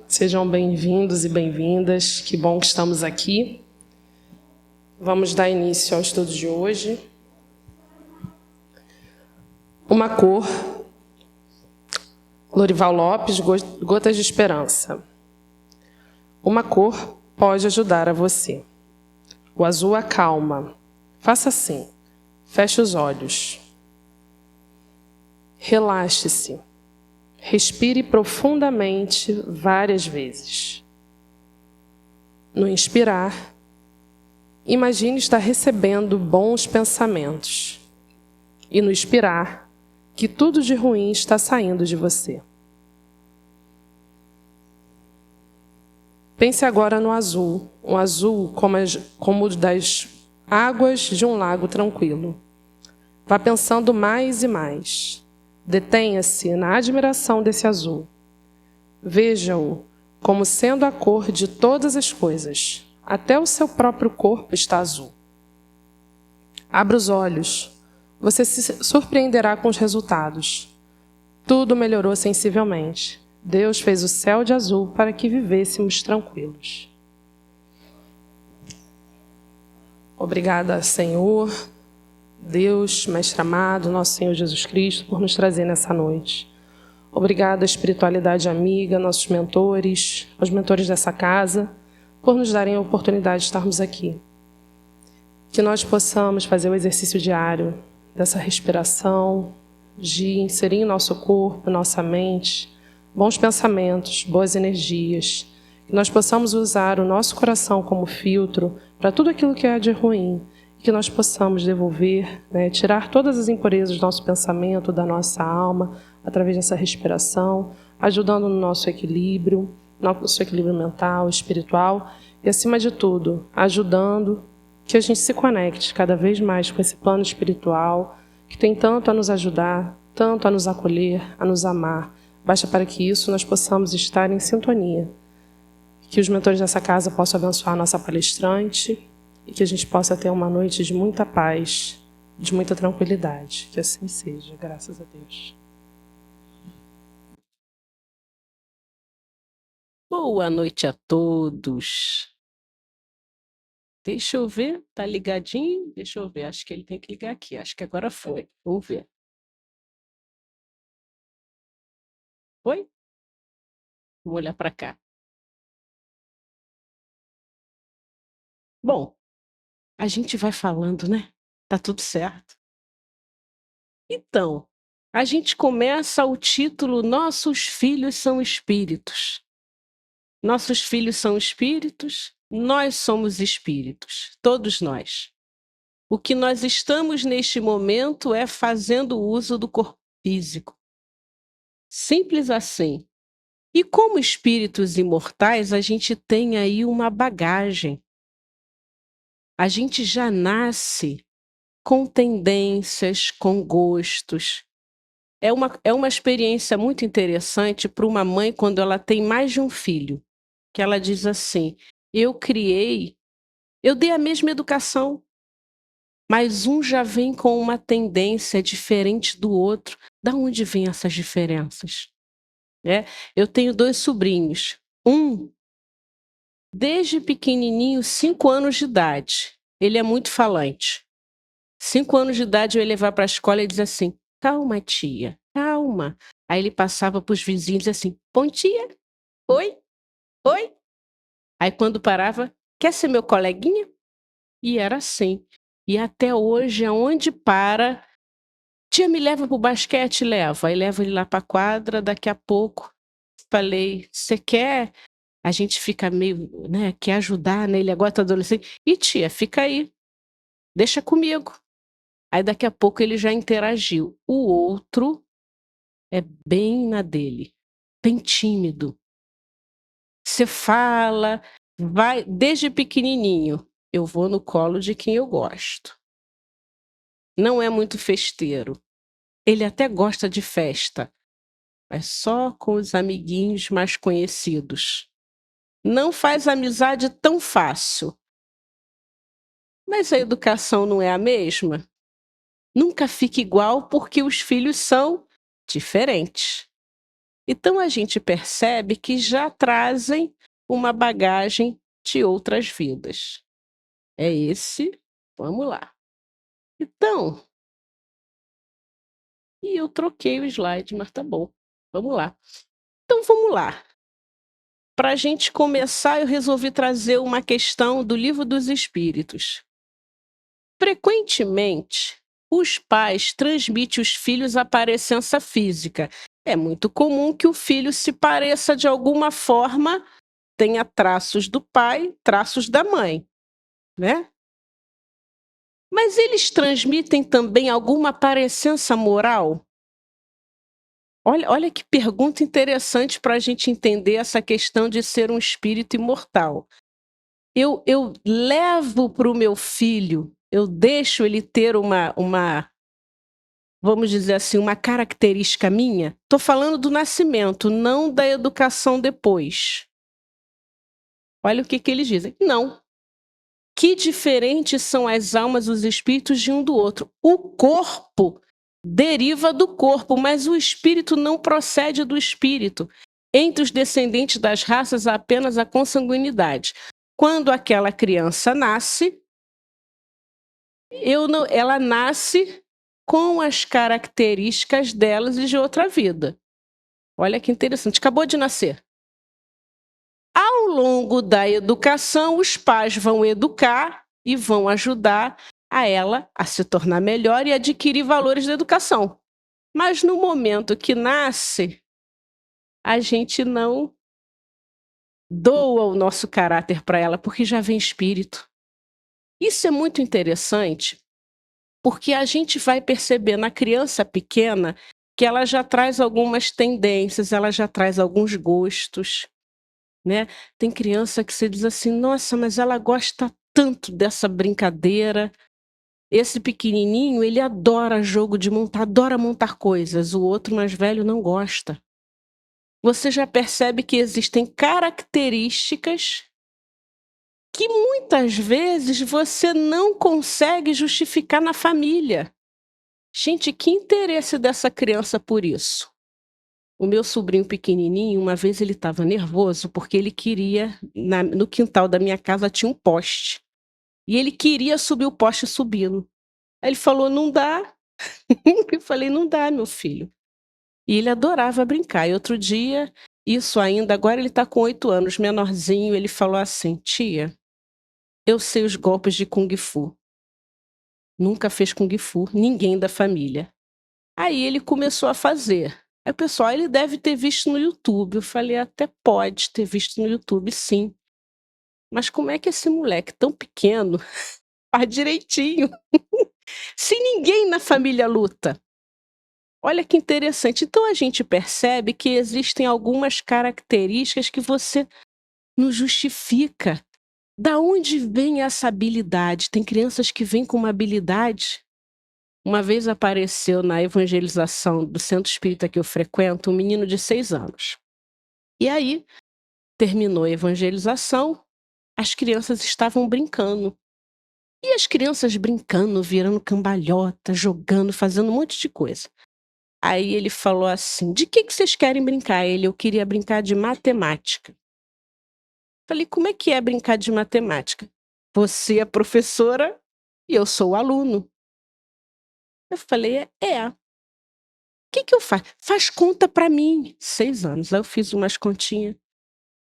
Sejam bem-vindos e bem-vindas, que bom que estamos aqui. Vamos dar início ao estudo de hoje. Uma cor, Lorival Lopes, Gotas de Esperança. Uma cor pode ajudar a você. O azul acalma. Faça assim, feche os olhos. Relaxe-se. Respire profundamente várias vezes. No inspirar, imagine estar recebendo bons pensamentos. E no expirar, que tudo de ruim está saindo de você. Pense agora no azul, um azul como o das águas de um lago tranquilo. Vá pensando mais e mais. Detenha-se na admiração desse azul. Veja-o como sendo a cor de todas as coisas. Até o seu próprio corpo está azul. Abra os olhos. Você se surpreenderá com os resultados. Tudo melhorou sensivelmente. Deus fez o céu de azul para que vivêssemos tranquilos. Obrigada, Senhor, Deus, Mestre amado, nosso Senhor Jesus Cristo, por nos trazer nessa noite. Obrigada, espiritualidade amiga, nossos mentores, aos mentores dessa casa, por nos darem a oportunidade de estarmos aqui. Que nós possamos fazer o exercício diário dessa respiração, de inserir em nosso corpo, nossa mente, bons pensamentos, boas energias. Que nós possamos usar o nosso coração como filtro para tudo aquilo que é de ruim. Que nós possamos devolver, tirar todas as impurezas do nosso pensamento, da nossa alma, através dessa respiração, ajudando no nosso equilíbrio mental, espiritual e, acima de tudo, ajudando que a gente se conecte cada vez mais com esse plano espiritual que tem tanto a nos ajudar, tanto a nos acolher, a nos amar. Basta para que isso nós possamos estar em sintonia. Que os mentores dessa casa possam abençoar a nossa palestrante e que a gente possa ter uma noite de muita paz, de muita tranquilidade. Que assim seja, graças a Deus. Boa noite a todos. Deixa eu ver, tá ligadinho? Deixa eu ver, acho que ele tem que ligar aqui. Acho que agora foi. Vamos ver. Foi? Vamos olhar para cá. Bom, a gente vai falando, né? Tá tudo certo. Então, a gente começa o título Nossos Filhos são Espíritos. Nossos filhos são espíritos, nós somos espíritos, todos nós. O que nós estamos neste momento é fazendo uso do corpo físico. Simples assim. E como espíritos imortais, a gente tem aí uma bagagem. A gente já nasce com tendências, com gostos. É uma experiência muito interessante para uma mãe quando ela tem mais de um filho, que ela diz assim, eu dei a mesma educação, mas um já vem com uma tendência diferente do outro. Da onde vêm essas diferenças? Eu tenho 2 sobrinhos. Um, desde pequenininho, 5 anos de idade, ele é muito falante. 5 anos de idade eu ia levar para a escola e dizer assim, calma tia, calma. Aí ele passava para os vizinhos e assim, bom dia, oi, oi. Aí quando parava, quer ser meu coleguinha? E era assim. E até hoje, aonde para, tia, me leva para o basquete? Leva. Aí leva ele lá para a quadra, daqui a pouco, falei, você quer? A gente fica meio, quer ajudar, né? Ele agora tá adolescente. E tia, fica aí, deixa comigo. Aí daqui a pouco ele já interagiu. O outro é bem na dele, bem tímido. Você fala, vai, desde pequenininho, eu vou no colo de quem eu gosto. Não é muito festeiro. Ele até gosta de festa, mas só com os amiguinhos mais conhecidos. Não faz amizade tão fácil. Mas a educação não é a mesma? Nunca fica igual porque os filhos são diferentes. Então a gente percebe que já trazem uma bagagem de outras vidas. É esse, vamos lá. Então, e eu troquei o slide, mas tá bom. Vamos lá. Então vamos lá. Para a gente começar, eu resolvi trazer uma questão do Livro dos Espíritos. Frequentemente, os pais transmitem os filhos a parecença física. É muito comum que o filho se pareça de alguma forma, tenha traços do pai, traços da mãe, né? Mas eles transmitem também alguma parecença moral? Olha que pergunta interessante para a gente entender essa questão de ser um espírito imortal. Eu levo para o meu filho, eu deixo ele ter vamos dizer assim, uma característica minha? Estou falando do nascimento, não da educação depois. Olha o que eles dizem. Não. Que diferentes são as almas e os espíritos de um do outro. O corpo deriva do corpo, mas o espírito não procede do espírito. Entre os descendentes das raças há apenas a consanguinidade. Quando aquela criança nasce, ela nasce com as características delas e de outra vida. Olha que interessante, acabou de nascer. Ao longo da educação, os pais vão educar e vão ajudar a ela a se tornar melhor e adquirir valores da educação. Mas no momento que nasce, a gente não doa o nosso caráter para ela, porque já vem espírito. Isso é muito interessante, porque a gente vai perceber na criança pequena que ela já traz algumas tendências, ela já traz alguns gostos, né? Tem criança que você diz assim, nossa, mas ela gosta tanto dessa brincadeira. Esse pequenininho, ele adora jogo de montar, adora montar coisas. O outro mais velho não gosta. Você já percebe que existem características que muitas vezes você não consegue justificar na família. Gente, que interesse dessa criança por isso? O meu sobrinho pequenininho, uma vez ele estava nervoso porque ele queria, no quintal da minha casa tinha um poste. E ele queria subir o poste subindo. Aí ele falou, não dá. Eu falei, não dá, meu filho. E ele adorava brincar. E outro dia, isso ainda, agora ele está com 8 anos, menorzinho, ele falou assim, tia, eu sei os golpes de Kung Fu. Nunca fez Kung Fu, ninguém da família. Aí ele começou a fazer. Aí o pessoal, ele deve ter visto no YouTube. Eu falei, até pode ter visto no YouTube, sim. Mas como é que esse moleque tão pequeno faz direitinho? Se ninguém na família luta. Olha que interessante. Então a gente percebe que existem algumas características que você não justifica. Da onde vem essa habilidade? Tem crianças que vêm com uma habilidade. Uma vez apareceu na evangelização do centro espírita que eu frequento um menino de 6 anos. E aí, terminou a evangelização, as crianças estavam brincando. E as crianças brincando, virando cambalhota, jogando, fazendo um monte de coisa. Aí ele falou assim, de que vocês querem brincar? Eu queria brincar de matemática. Falei, como é que é brincar de matemática? Você é professora e eu sou o aluno. Eu falei, é. O que eu faço? Faz conta para mim. 6 anos. Aí eu fiz umas continhas.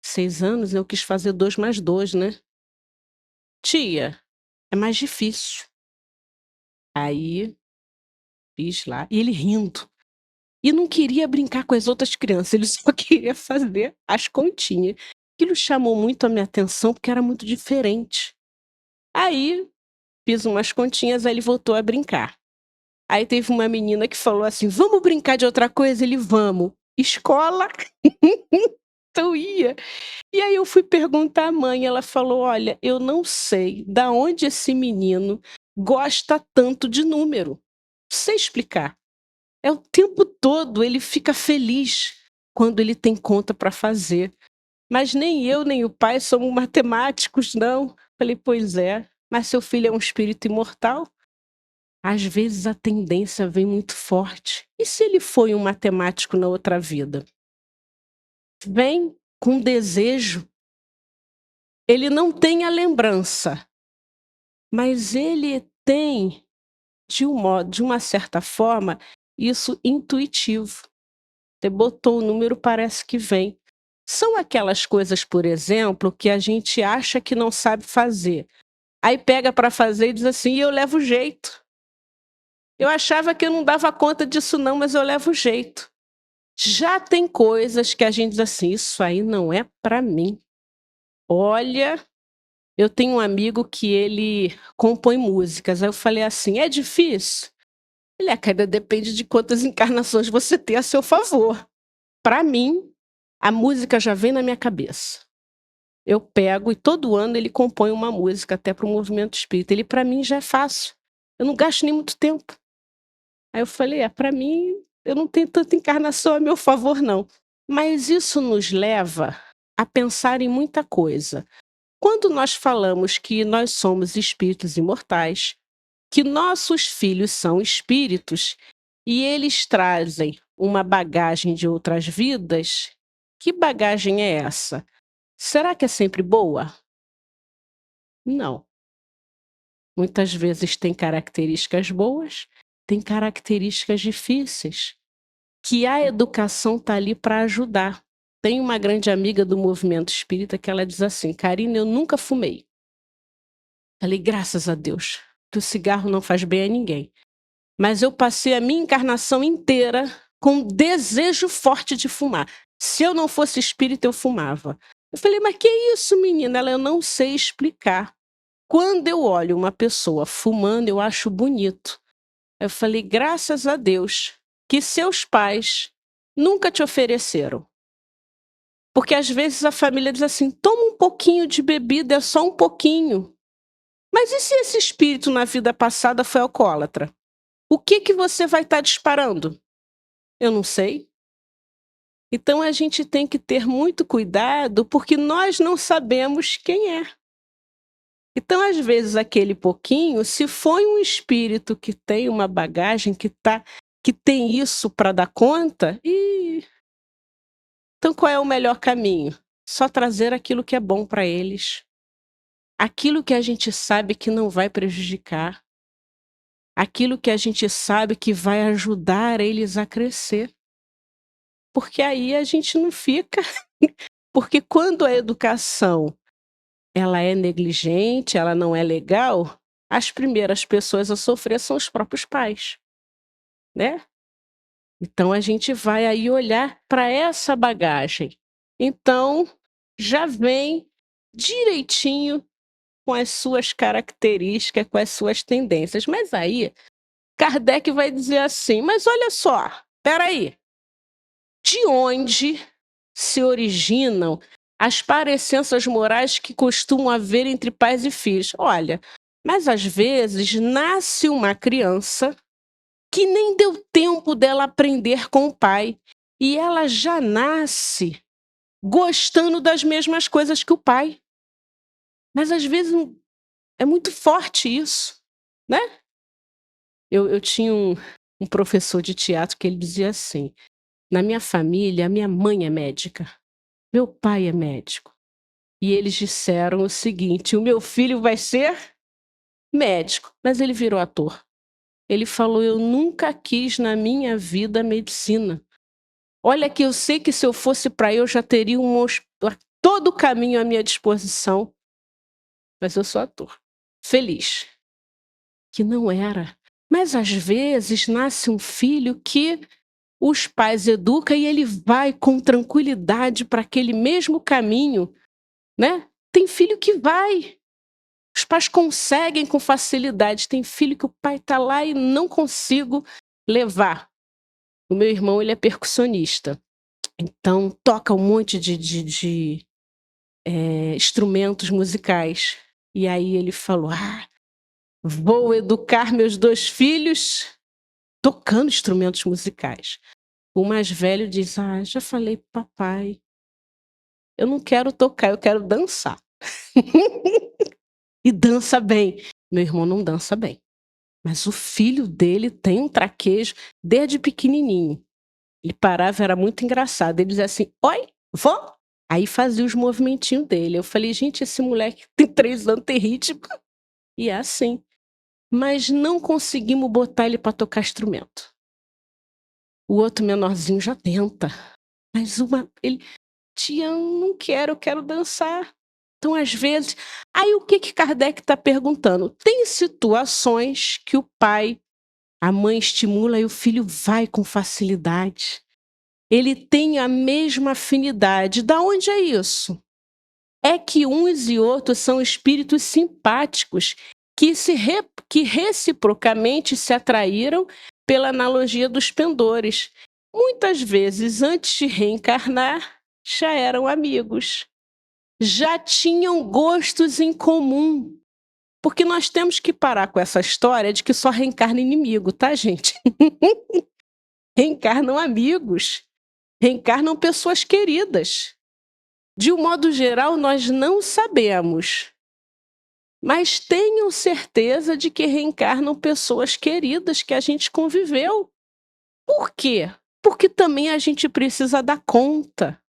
6 anos, eu quis fazer 2 mais 2, né? Tia, é mais difícil. Aí, fiz lá. E ele rindo. E não queria brincar com as outras crianças, ele só queria fazer as continhas. Aquilo chamou muito a minha atenção, porque era muito diferente. Aí, fiz umas continhas, aí ele voltou a brincar. Aí teve uma menina que falou assim, vamos brincar de outra coisa? Ele, vamos. Escola? Então ia. E aí eu fui perguntar à mãe, ela falou, olha, eu não sei da onde esse menino gosta tanto de número. Não sei explicar. É o tempo todo, ele fica feliz quando ele tem conta para fazer. Mas nem eu, nem o pai somos matemáticos, não. Falei, pois é, mas seu filho é um espírito imortal? Às vezes a tendência vem muito forte. E se ele foi um matemático na outra vida? vem com desejo. Ele não tem a lembrança, mas ele tem, de uma certa forma, isso intuitivo. Você botou o número, parece que vem. São aquelas coisas, por exemplo, que a gente acha que não sabe fazer. Aí pega para fazer e diz assim: "E eu levo jeito. Eu achava que eu não dava conta disso não, mas eu levo jeito". Já tem coisas que a gente diz assim: "Isso aí não é para mim". Olha, eu tenho um amigo que ele compõe músicas. Aí eu falei assim: "É difícil?" Ele: "É, cada depende de quantas encarnações você tem a seu favor". Para mim, a música já vem na minha cabeça. Eu pego e todo ano ele compõe uma música até para o movimento espírita. Ele para mim já é fácil. Eu não gasto nem muito tempo. Aí eu falei: "É, para mim, eu não tenho tanta encarnação a meu favor não". Mas isso nos leva a pensar em muita coisa. Quando nós falamos que nós somos espíritos imortais, que nossos filhos são espíritos e eles trazem uma bagagem de outras vidas, que bagagem é essa? Será que é sempre boa? Não. Muitas vezes tem características boas, tem características difíceis, que a educação está ali para ajudar. Tem uma grande amiga do movimento espírita que ela diz assim: "Karina, eu nunca fumei". Falei: "Graças a Deus, que o cigarro não faz bem a ninguém". Mas eu passei a minha encarnação inteira com desejo forte de fumar. Se eu não fosse espírita, eu fumava. Eu falei: "Mas que isso, menina?" Ela: "Eu não sei explicar. Quando eu olho uma pessoa fumando, eu acho bonito". Eu falei: "Graças a Deus que seus pais nunca te ofereceram". Porque às vezes a família diz assim: "Toma um pouquinho de bebida, é só um pouquinho". Mas e se esse espírito na vida passada foi alcoólatra? O que que você vai estar disparando? Eu não sei. Então a gente tem que ter muito cuidado, porque nós não sabemos quem é. Então, às vezes, aquele pouquinho, se foi um espírito que tem uma bagagem, que tem isso para dar conta, então qual é o melhor caminho? Só trazer aquilo que é bom para eles. Aquilo que a gente sabe que não vai prejudicar. Aquilo que a gente sabe que vai ajudar eles a crescer. Porque aí a gente não fica. Porque quando a educação ela é negligente, ela não é legal, as primeiras pessoas a sofrer são os próprios pais, né. Então a gente vai aí olhar para essa bagagem. Então, já vem direitinho com as suas características, com as suas tendências. Mas aí, Kardec vai dizer assim: "Mas olha só, espera aí, de onde se originam as parecenças morais que costumam haver entre pais e filhos?" Olha, mas às vezes nasce uma criança que nem deu tempo dela aprender com o pai, e ela já nasce gostando das mesmas coisas que o pai. Mas às vezes é muito forte isso, né. Eu tinha um professor de teatro que ele dizia assim: "Na minha família, a minha mãe é médica, meu pai é médico, e eles disseram o seguinte: 'O meu filho vai ser médico', mas ele virou ator". Ele falou: "Eu nunca quis na minha vida medicina. Olha que eu sei que se eu fosse para aí eu já teria todo o caminho à minha disposição, mas eu sou ator". Feliz. Que não era. Mas às vezes nasce um filho que os pais educam e ele vai com tranquilidade para aquele mesmo caminho, né. Tem filho que vai, os pais conseguem com facilidade, tem filho que o pai está lá e não consigo levar. O meu irmão, ele é percussionista, então toca um monte de instrumentos musicais. E aí ele falou: "Ah, vou educar meus 2 filhos tocando instrumentos musicais". O mais velho diz: "Ah, já falei para o papai, eu não quero tocar, eu quero dançar". E dança bem. Meu irmão não dança bem, mas o filho dele tem um traquejo desde pequenininho. Ele parava, era muito engraçado, ele dizia assim: "Oi?" Vó? Aí fazia os movimentinhos dele. Eu falei, gente, esse moleque tem 3 anos, tem ritmo. E é assim. Mas não conseguimos botar ele para tocar instrumento. O outro menorzinho já tenta. Mas ele, tia, eu não quero, eu quero dançar. Então, às vezes... Aí, o que Kardec está perguntando? Tem situações que o pai, a mãe estimula e o filho vai com facilidade. Ele tem a mesma afinidade. Da onde é isso? É que uns e outros são espíritos simpáticos que reciprocamente se atraíram pela analogia dos pendores. Muitas vezes, antes de reencarnar, já eram amigos. Já tinham gostos em comum. Porque nós temos que parar com essa história de que só reencarna inimigo, tá, gente? Reencarnam amigos. Reencarnam pessoas queridas. De um modo geral, nós não sabemos. Mas tenham certeza de que reencarnam pessoas queridas que a gente conviveu. Por quê? Porque também a gente precisa dar conta.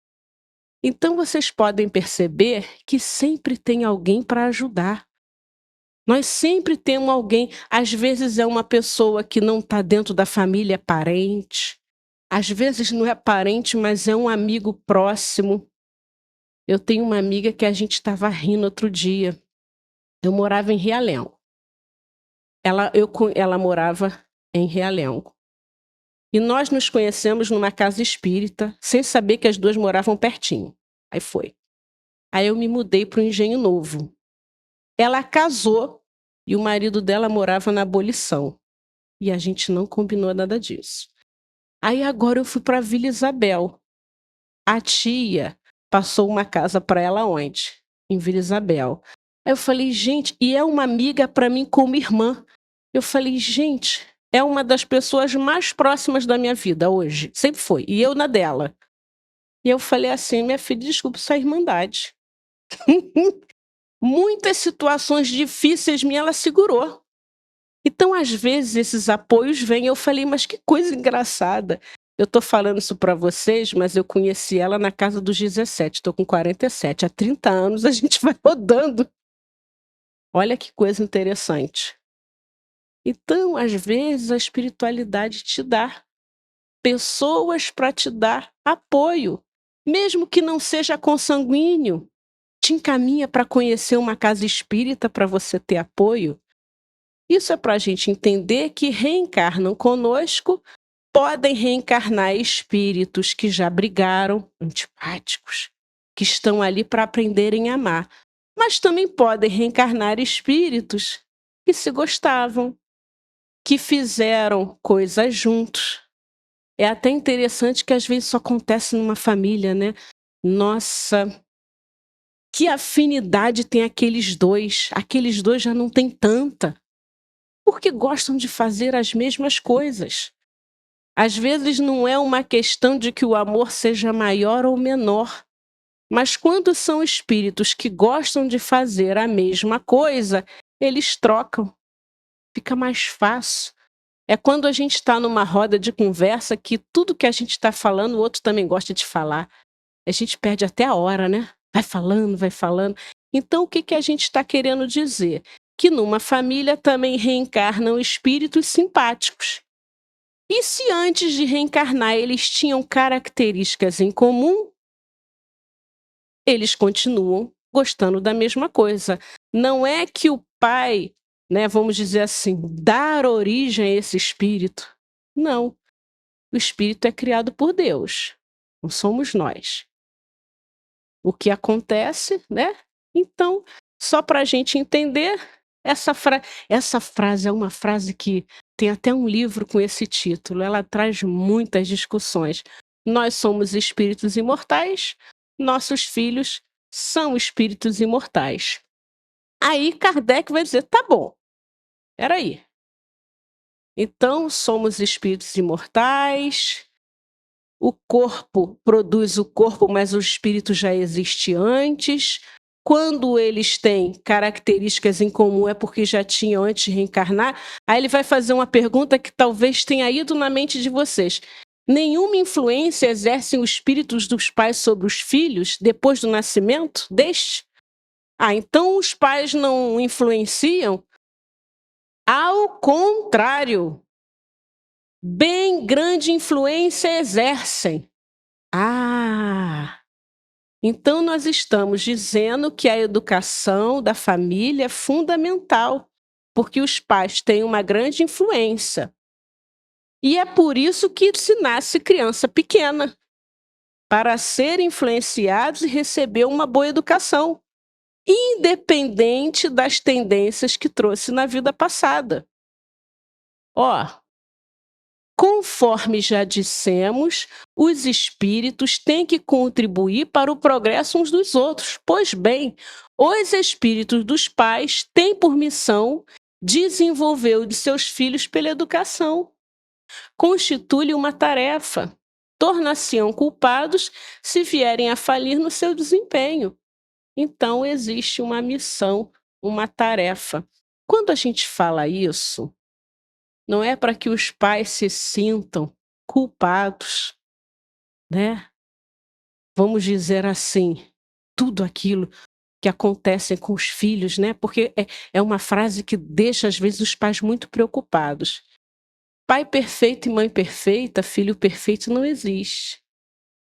Então vocês podem perceber que sempre tem alguém para ajudar. Nós sempre temos alguém, às vezes é uma pessoa que não está dentro da família, é parente. Às vezes não é parente, mas é um amigo próximo. Eu tenho uma amiga que a gente estava rindo outro dia. Eu morava em Realengo. Ela morava em Realengo. E nós nos conhecemos numa casa espírita, sem saber que as duas moravam pertinho. Aí foi. Aí eu me mudei para o Engenho Novo. Ela casou e o marido dela morava na Abolição. E a gente não combinou nada disso. Aí agora eu fui para Vila Isabel. A tia passou uma casa para ela onde? Em Vila Isabel. Aí eu falei, gente, e é uma amiga para mim como irmã. Eu falei, gente, é uma das pessoas mais próximas da minha vida hoje. Sempre foi. E eu na dela. E eu falei assim, minha filha, desculpa, isso é irmandade. Muitas situações difíceis minha ela segurou. Então, às vezes, esses apoios vêm. Eu falei, mas que coisa engraçada. Eu estou falando isso para vocês, mas eu conheci ela na casa dos 17. Estou com 47. Há 30 anos a gente vai rodando. Olha que coisa interessante. Então, às vezes, a espiritualidade te dá pessoas para te dar apoio. Mesmo que não seja consanguíneo, te encaminha para conhecer uma casa espírita para você ter apoio. Isso é para a gente entender que reencarnam conosco, podem reencarnar espíritos que já brigaram, antipáticos, que estão ali para aprenderem a amar. Mas também podem reencarnar espíritos que se gostavam, que fizeram coisas juntos. É até interessante que às vezes isso acontece numa família, né? Nossa, que afinidade tem aqueles dois. Aqueles dois já não têm tanta. Porque gostam de fazer as mesmas coisas. Às vezes não é uma questão de que o amor seja maior ou menor, mas quando são espíritos que gostam de fazer a mesma coisa, eles trocam. Fica mais fácil. É quando a gente está numa roda de conversa que tudo que a gente está falando, o outro também gosta de falar. A gente perde até a hora, né? Vai falando, vai falando. Então, o que a gente está querendo dizer? Que numa família também reencarnam espíritos simpáticos. E se antes de reencarnar eles tinham características em comum, eles continuam gostando da mesma coisa. Não é que o pai, né, vamos dizer assim, dar origem a esse espírito. Não. O espírito é criado por Deus. Não somos nós. O que acontece, né? Então, só para a gente entender, essa frase é uma frase que tem até um livro com esse título. Ela traz muitas discussões. Nós somos espíritos imortais, nossos filhos são espíritos imortais. Aí Kardec vai dizer, tá bom, peraí. Então, somos espíritos imortais, o corpo produz o corpo, mas o espírito já existe antes. Quando eles têm características em comum é porque já tinham antes de reencarnar. Aí ele vai fazer uma pergunta que talvez tenha ido na mente de vocês. Nenhuma influência exercem os espíritos dos pais sobre os filhos depois do nascimento deste? Então os pais não influenciam? Ao contrário, bem grande influência exercem. Então nós estamos dizendo que a educação da família é fundamental, porque os pais têm uma grande influência. E é por isso que se nasce criança pequena, para ser influenciados e receber uma boa educação, independente das tendências que trouxe na vida passada. Conforme já dissemos, os espíritos têm que contribuir para o progresso uns dos outros. Pois bem, os espíritos dos pais têm por missão desenvolver o de seus filhos pela educação. Constitui uma tarefa. Tornar-se-ão culpados se vierem a falir no seu desempenho. Então, existe uma missão, uma tarefa. Quando a gente fala isso, não é para que os pais se sintam culpados, né? Vamos dizer assim, tudo aquilo que acontece com os filhos, né? Porque é uma frase que deixa, às vezes, os pais muito preocupados. Pai perfeito e mãe perfeita, filho perfeito não existe.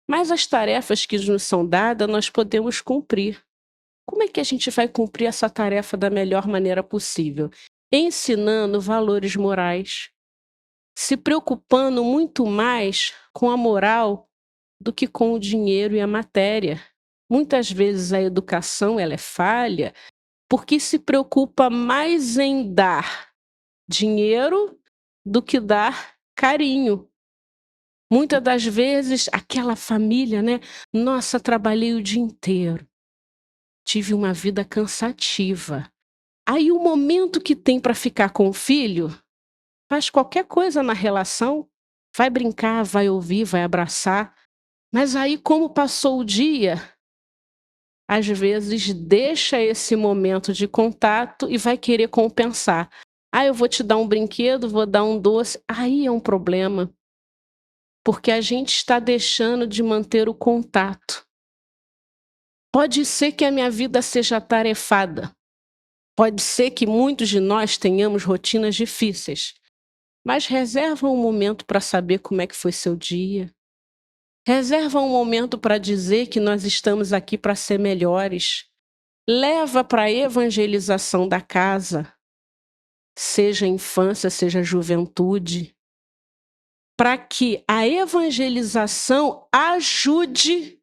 Mas as tarefas que nos são dadas, nós podemos cumprir. Como é que a gente vai cumprir essa tarefa da melhor maneira possível? Ensinando valores morais, se preocupando muito mais com a moral do que com o dinheiro e a matéria. Muitas vezes a educação ela é falha porque se preocupa mais em dar dinheiro do que dar carinho. Muitas das vezes aquela família, né? Nossa, trabalhei o dia inteiro, tive uma vida cansativa. Aí o momento que tem para ficar com o filho, faz qualquer coisa na relação, vai brincar, vai ouvir, vai abraçar. Mas aí, como passou o dia, às vezes deixa esse momento de contato e vai querer compensar. Eu vou te dar um brinquedo, vou dar um doce. Aí é um problema, porque a gente está deixando de manter o contato. Pode ser que a minha vida seja atarefada. Pode ser que muitos de nós tenhamos rotinas difíceis. Mas reserva um momento para saber como é que foi seu dia. Reserva um momento para dizer que nós estamos aqui para ser melhores. Leva para a evangelização da casa, seja infância, seja juventude, para que a evangelização ajude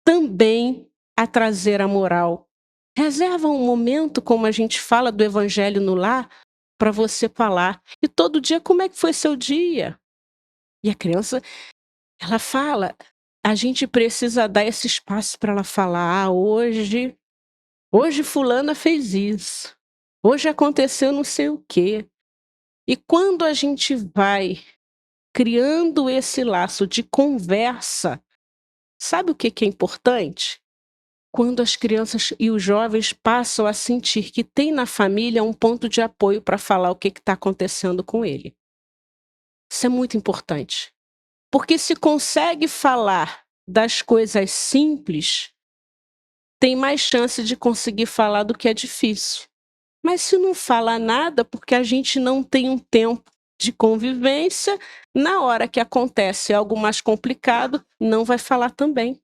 também a trazer a moral. Reserva um momento, como a gente fala do evangelho no lar, para você falar. E todo dia, como é que foi seu dia? E a criança, ela fala, a gente precisa dar esse espaço para ela falar. Hoje fulana fez isso. Hoje aconteceu não sei o quê. E quando a gente vai criando esse laço de conversa, sabe o que é importante? Quando as crianças e os jovens passam a sentir que tem na família um ponto de apoio para falar o que está acontecendo com ele. Isso é muito importante. Porque se consegue falar das coisas simples, tem mais chance de conseguir falar do que é difícil. Mas se não fala nada, porque a gente não tem um tempo de convivência, na hora que acontece algo mais complicado, não vai falar também.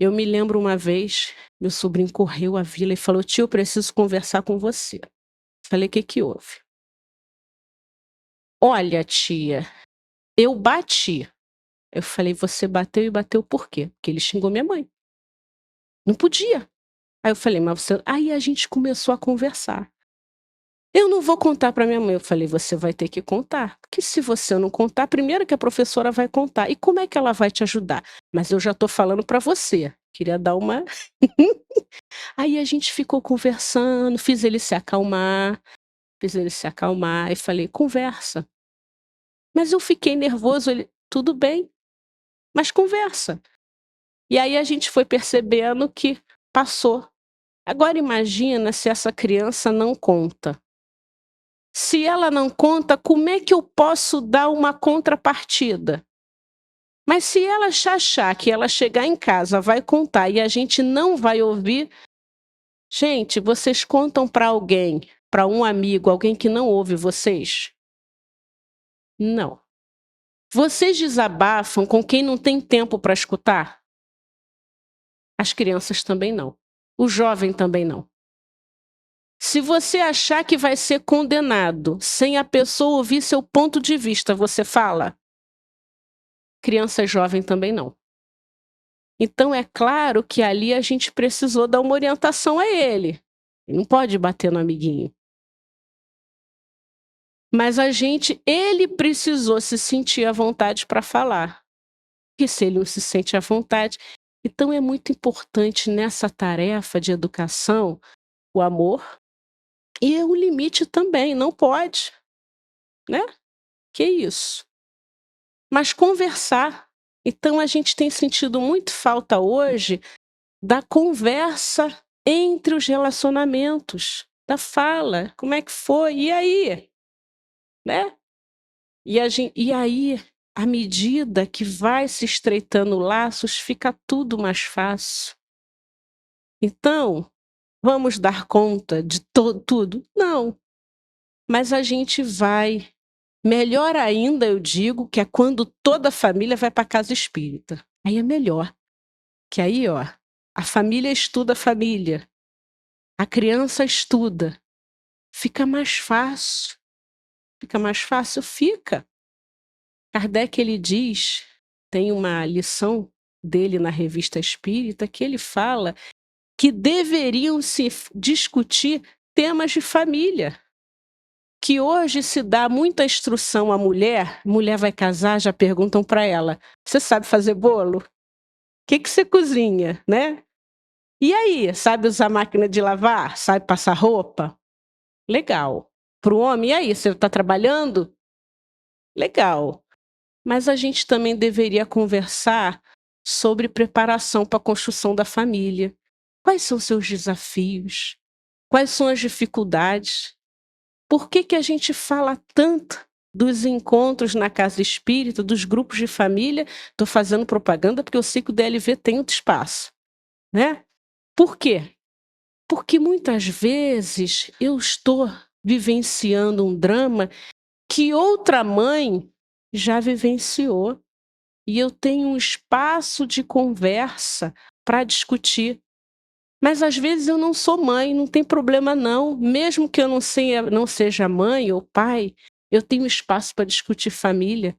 Eu me lembro uma vez, meu sobrinho correu à vila e falou: tio, eu preciso conversar com você. Falei: o que houve? Olha, tia, eu bati. Eu falei: você bateu e bateu por quê? Porque ele xingou minha mãe. Não podia. Aí eu falei: mas você... Aí a gente começou a conversar. Eu não vou contar para minha mãe. Eu falei: você vai ter que contar. Porque se você não contar, primeiro que a professora vai contar. E como é que ela vai te ajudar? Mas eu já estou falando para você. Queria dar uma... Aí a gente ficou conversando, fiz ele se acalmar e falei: conversa. Mas eu fiquei nervoso, ele: tudo bem, mas conversa. E aí a gente foi percebendo que passou. Agora imagina se essa criança não conta. Se ela não conta, como é que eu posso dar uma contrapartida? Mas se ela achar que ela chegar em casa vai contar e a gente não vai ouvir, gente, vocês contam para alguém, para um amigo, alguém que não ouve vocês? Não. Vocês desabafam com quem não tem tempo para escutar? As crianças também não. O jovem também não. Se você achar que vai ser condenado sem a pessoa ouvir seu ponto de vista, você fala? Criança e jovem também não. Então é claro que ali a gente precisou dar uma orientação a ele. Ele não pode bater no amiguinho. Mas ele precisou se sentir à vontade para falar. E se ele não se sente à vontade, então é muito importante nessa tarefa de educação o amor e o limite também, não pode, né? Que isso? Mas conversar. Então a gente tem sentido muito falta hoje da conversa entre os relacionamentos, da fala, como é que foi? E aí? Né? E aí, à medida que vai se estreitando laços, fica tudo mais fácil. Então, vamos dar conta de tudo? Não. Mas a gente vai. Melhor ainda, eu digo, que é quando toda a família vai para a casa espírita. Aí é melhor. Que aí, ó, a família estuda a família, a criança estuda. Fica mais fácil. Fica mais fácil? Fica. Kardec, ele diz, tem uma lição dele na Revista Espírita, que ele fala que deveriam se discutir temas de família. Que hoje se dá muita instrução à mulher vai casar, já perguntam para ela, você sabe fazer bolo? O que você cozinha, né? E aí, sabe usar máquina de lavar? Sabe passar roupa? Legal. Para o homem, e aí, você está trabalhando? Legal. Mas a gente também deveria conversar sobre preparação para a construção da família. Quais são seus desafios? Quais são as dificuldades? Por que a gente fala tanto dos encontros na casa espírita, dos grupos de família? Estou fazendo propaganda porque eu sei que o DLV tem outro espaço, né? Por quê? Porque muitas vezes eu estou vivenciando um drama que outra mãe já vivenciou. E eu tenho um espaço de conversa para discutir. Mas às vezes eu não sou mãe, não tem problema não. Mesmo que eu não seja mãe ou pai, eu tenho espaço para discutir família.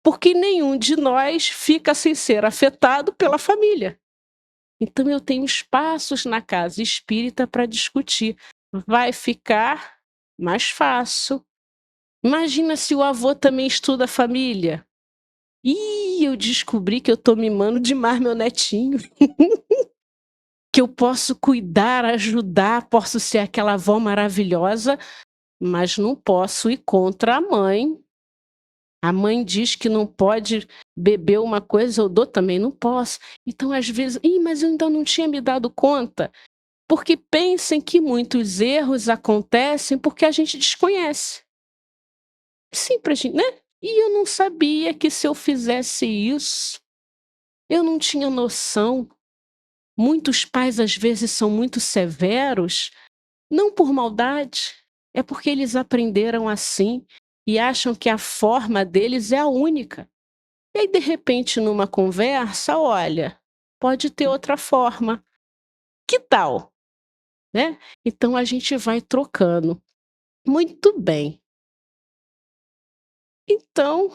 Porque nenhum de nós fica sem ser afetado pela família. Então eu tenho espaços na casa espírita para discutir. Vai ficar mais fácil. Imagina se o avô também estuda a família. Ih, eu descobri que eu tô mimando demais meu netinho. Que eu posso cuidar, ajudar, posso ser aquela avó maravilhosa, mas não posso ir contra a mãe. A mãe diz que não pode beber uma coisa, eu dou também, não posso. Então, às vezes, mas eu ainda não tinha me dado conta. Porque pensem que muitos erros acontecem porque a gente desconhece. Simples, né? E eu não sabia que se eu fizesse isso, eu não tinha noção. Muitos pais, às vezes, são muito severos, não por maldade, é porque eles aprenderam assim e acham que a forma deles é a única. E aí, de repente, numa conversa, olha, pode ter outra forma. Que tal? Né? Então, a gente vai trocando. Muito bem. Então,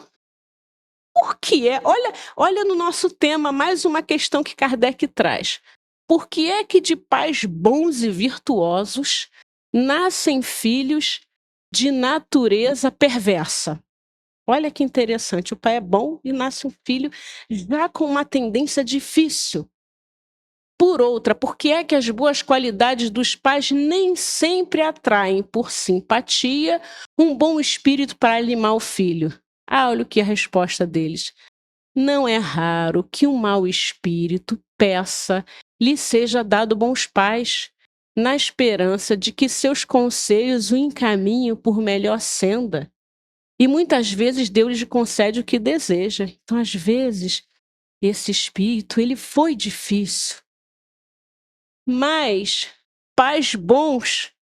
por que é? Olha no nosso tema mais uma questão que Kardec traz. Por que é que de pais bons e virtuosos nascem filhos de natureza perversa? Olha que interessante, o pai é bom e nasce um filho já com uma tendência difícil. Por outra, por que é que as boas qualidades dos pais nem sempre atraem por simpatia um bom espírito para animar o filho? Olha o que é a resposta deles. Não é raro que um mau espírito peça lhe seja dado bons pais, na esperança de que seus conselhos o encaminhem por melhor senda. E muitas vezes Deus lhe concede o que deseja. Então, às vezes, esse espírito, ele foi difícil. Mas pais bons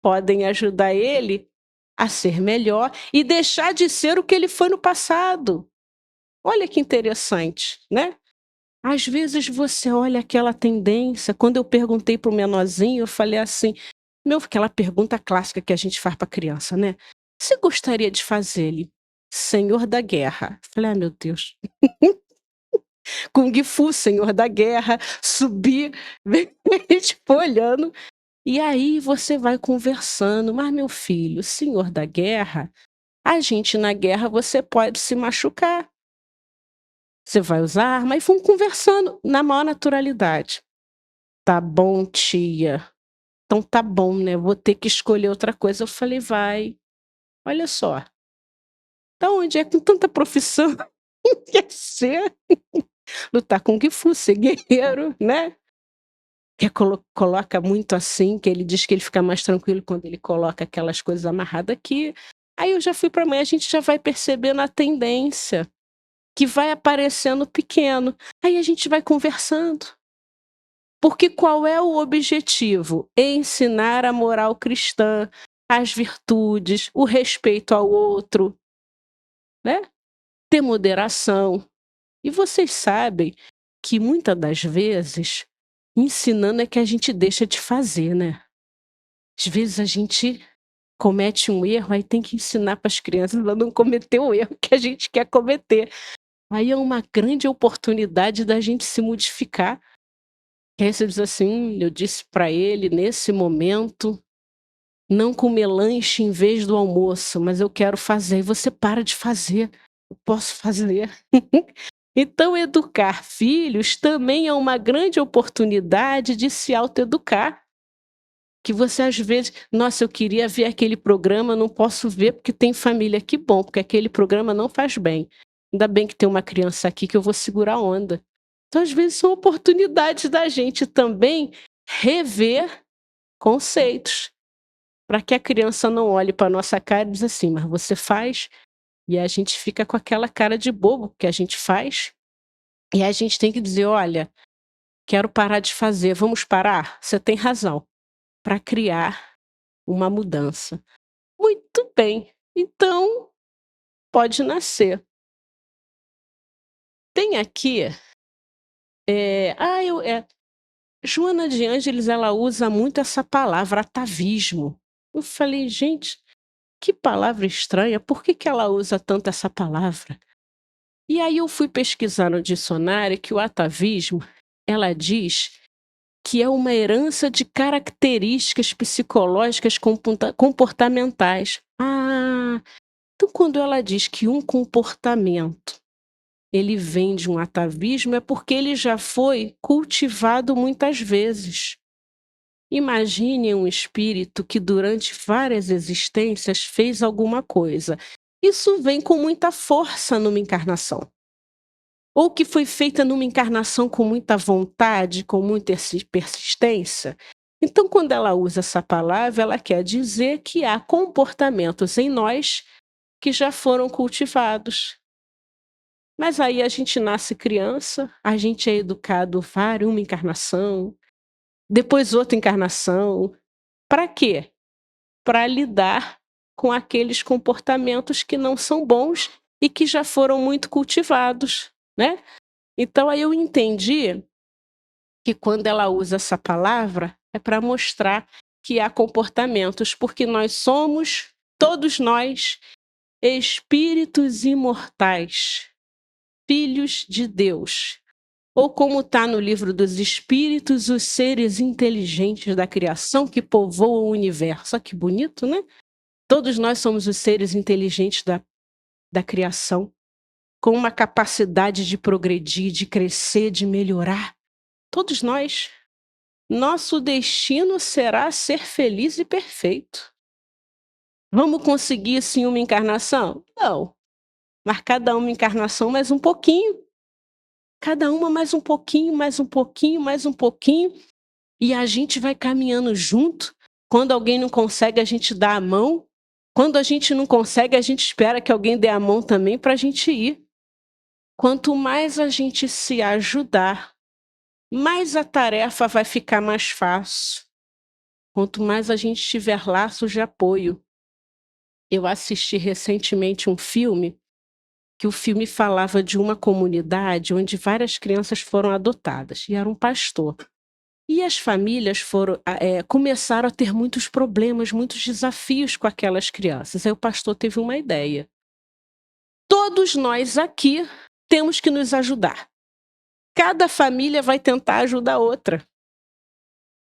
podem ajudar ele a ser melhor e deixar de ser o que ele foi no passado. Olha que interessante, né? Às vezes você olha aquela tendência. Quando eu perguntei para o menorzinho, eu falei assim, aquela pergunta clássica que a gente faz para criança, né? Você gostaria de fazer ele Senhor da Guerra? Eu falei, meu Deus. Kung Fu, Senhor da Guerra, subir, tipo, olhando. E aí você vai conversando, mas meu filho, Senhor da Guerra, a gente na guerra você pode se machucar. Você vai usar arma e fomos conversando na maior naturalidade. Tá bom, tia. Então tá bom, né? Vou ter que escolher outra coisa. Eu falei, vai. Olha só. Da onde é com tanta profissão? Quer ser? Lutar com Kung Fu, ser guerreiro, né? Que coloca muito assim, que ele diz que ele fica mais tranquilo quando ele coloca aquelas coisas amarradas aqui. Aí eu já fui para mãe, a gente já vai percebendo a tendência que vai aparecendo pequeno. Aí a gente vai conversando. Porque qual é o objetivo? Ensinar a moral cristã, as virtudes, o respeito ao outro, né? Ter moderação. E vocês sabem que muitas das vezes, ensinando é que a gente deixa de fazer, né? Às vezes a gente comete um erro, aí tem que ensinar para as crianças a não cometer o erro que a gente quer cometer. Aí é uma grande oportunidade da gente se modificar. E aí você diz assim, eu disse para ele nesse momento, não comer lanche em vez do almoço, mas eu quero fazer. E você para de fazer, eu posso fazer. Então, educar filhos também é uma grande oportunidade de se autoeducar. Que você às vezes, nossa, eu queria ver aquele programa, não posso ver porque tem família. Que bom, porque aquele programa não faz bem. Ainda bem que tem uma criança aqui que eu vou segurar a onda. Então, às vezes, são oportunidades da gente também rever conceitos, para que a criança não olhe para a nossa cara e diz assim, mas você faz, e a gente fica com aquela cara de bobo que a gente faz, e a gente tem que dizer, olha, quero parar de fazer, vamos parar? Você tem razão, para criar uma mudança. Muito bem, então pode nascer. Tem aqui, Joana de Ângeles, ela usa muito essa palavra, atavismo. Eu falei, gente, que palavra estranha, por que ela usa tanto essa palavra? E aí eu fui pesquisar no dicionário que o atavismo, ela diz que é uma herança de características psicológicas comportamentais. Então quando ela diz que um comportamento ele vem de um atavismo, é porque ele já foi cultivado muitas vezes. Imagine um espírito que durante várias existências fez alguma coisa. Isso vem com muita força numa encarnação. Ou que foi feita numa encarnação com muita vontade, com muita persistência. Então, quando ela usa essa palavra, ela quer dizer que há comportamentos em nós que já foram cultivados. Mas aí a gente nasce criança, a gente é educado uma encarnação, depois outra encarnação. Para quê? Para lidar com aqueles comportamentos que não são bons e que já foram muito cultivados, né? Então aí eu entendi que quando ela usa essa palavra é para mostrar que há comportamentos, porque nós somos, todos nós, espíritos imortais, filhos de Deus. Ou como está no livro dos Espíritos, os seres inteligentes da criação que povoam o universo. Olha que bonito, né? Todos nós somos os seres inteligentes da criação, com uma capacidade de progredir, de crescer, de melhorar. Todos nós. Nosso destino será ser feliz e perfeito. Vamos conseguir, sim, uma encarnação? Não. Mas cada uma encarnação mais um pouquinho. Cada uma mais um pouquinho, mais um pouquinho, mais um pouquinho. E a gente vai caminhando junto. Quando alguém não consegue, a gente dá a mão. Quando a gente não consegue, a gente espera que alguém dê a mão também para a gente ir. Quanto mais a gente se ajudar, mais a tarefa vai ficar mais fácil. Quanto mais a gente tiver laços de apoio. Eu assisti recentemente um filme, que o filme falava de uma comunidade onde várias crianças foram adotadas, e era um pastor. E as famílias começaram a ter muitos problemas, muitos desafios com aquelas crianças. Aí o pastor teve uma ideia. Todos nós aqui temos que nos ajudar. Cada família vai tentar ajudar a outra.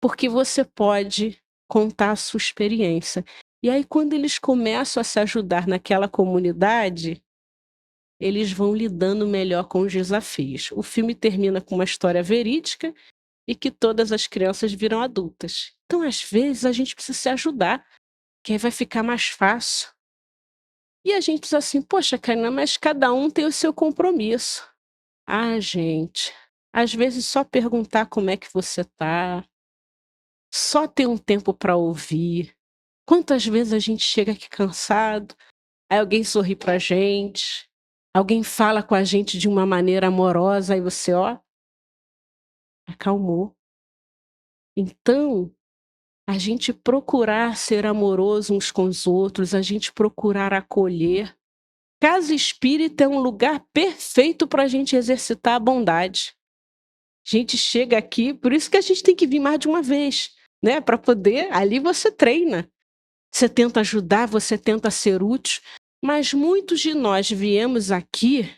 Porque você pode contar a sua experiência. E aí, quando eles começam a se ajudar naquela comunidade, eles vão lidando melhor com os desafios. O filme termina com uma história verídica e que todas as crianças viram adultas. Então, às vezes, a gente precisa se ajudar, que aí vai ficar mais fácil. E a gente diz assim, poxa, Karina, mas cada um tem o seu compromisso. Ah, gente, às vezes só perguntar como é que você tá, só ter um tempo para ouvir. Quantas vezes a gente chega aqui cansado, aí alguém sorri pra gente, alguém fala com a gente de uma maneira amorosa, aí você, ó, acalmou. Então, a gente procurar ser amoroso uns com os outros, a gente procurar acolher. Casa espírita é um lugar perfeito para a gente exercitar a bondade. A gente chega aqui, por isso que a gente tem que vir mais de uma vez, né? Para poder, ali você treina. Você tenta ajudar, você tenta ser útil, mas muitos de nós viemos aqui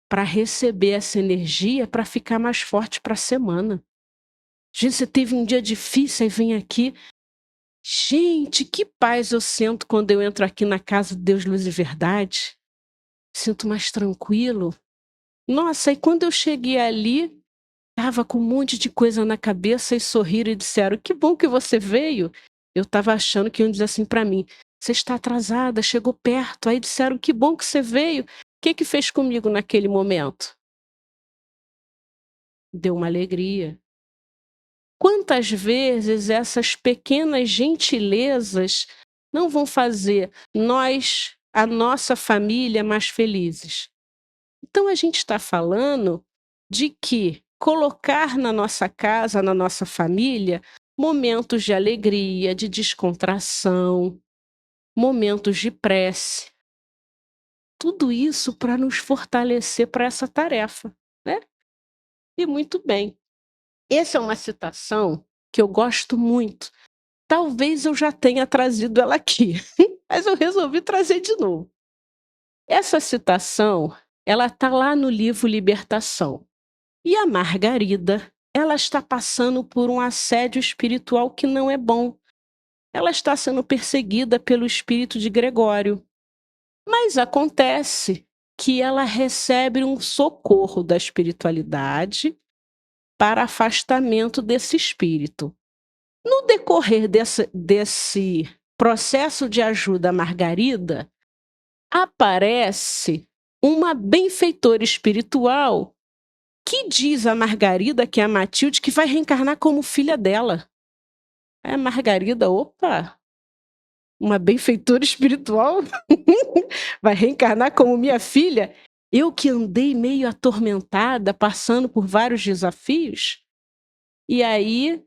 para receber essa energia, para ficar mais forte para a semana. Gente, você teve um dia difícil e vem aqui. Gente, que paz eu sinto quando eu entro aqui na casa de Deus, Luz e Verdade. Sinto mais tranquilo. Nossa, e quando eu cheguei ali, estava com um monte de coisa na cabeça e sorriram e disseram, que bom que você veio. Eu estava achando que iam dizer assim para mim, você está atrasada, chegou perto. Aí disseram, que bom que você veio. O que fez comigo naquele momento? Deu uma alegria. Quantas vezes essas pequenas gentilezas não vão fazer nós, a nossa família, mais felizes? Então a gente está falando de que colocar na nossa casa, na nossa família, momentos de alegria, de descontração, momentos de prece. Tudo isso para nos fortalecer para essa tarefa, né? E muito bem. Essa é uma citação que eu gosto muito. Talvez eu já tenha trazido ela aqui, mas eu resolvi trazer de novo. Essa citação, ela está lá no livro Libertação. E a Margarida, ela está passando por um assédio espiritual que não é bom. Ela está sendo perseguida pelo espírito de Gregório. Mas acontece que ela recebe um socorro da espiritualidade para afastamento desse espírito. No decorrer desse processo de ajuda à Margarida, aparece uma benfeitora espiritual que diz a Margarida, que é a Matilde, que vai reencarnar como filha dela. Aí a Margarida, opa, uma benfeitora espiritual vai reencarnar como minha filha? Eu que andei meio atormentada, passando por vários desafios. E aí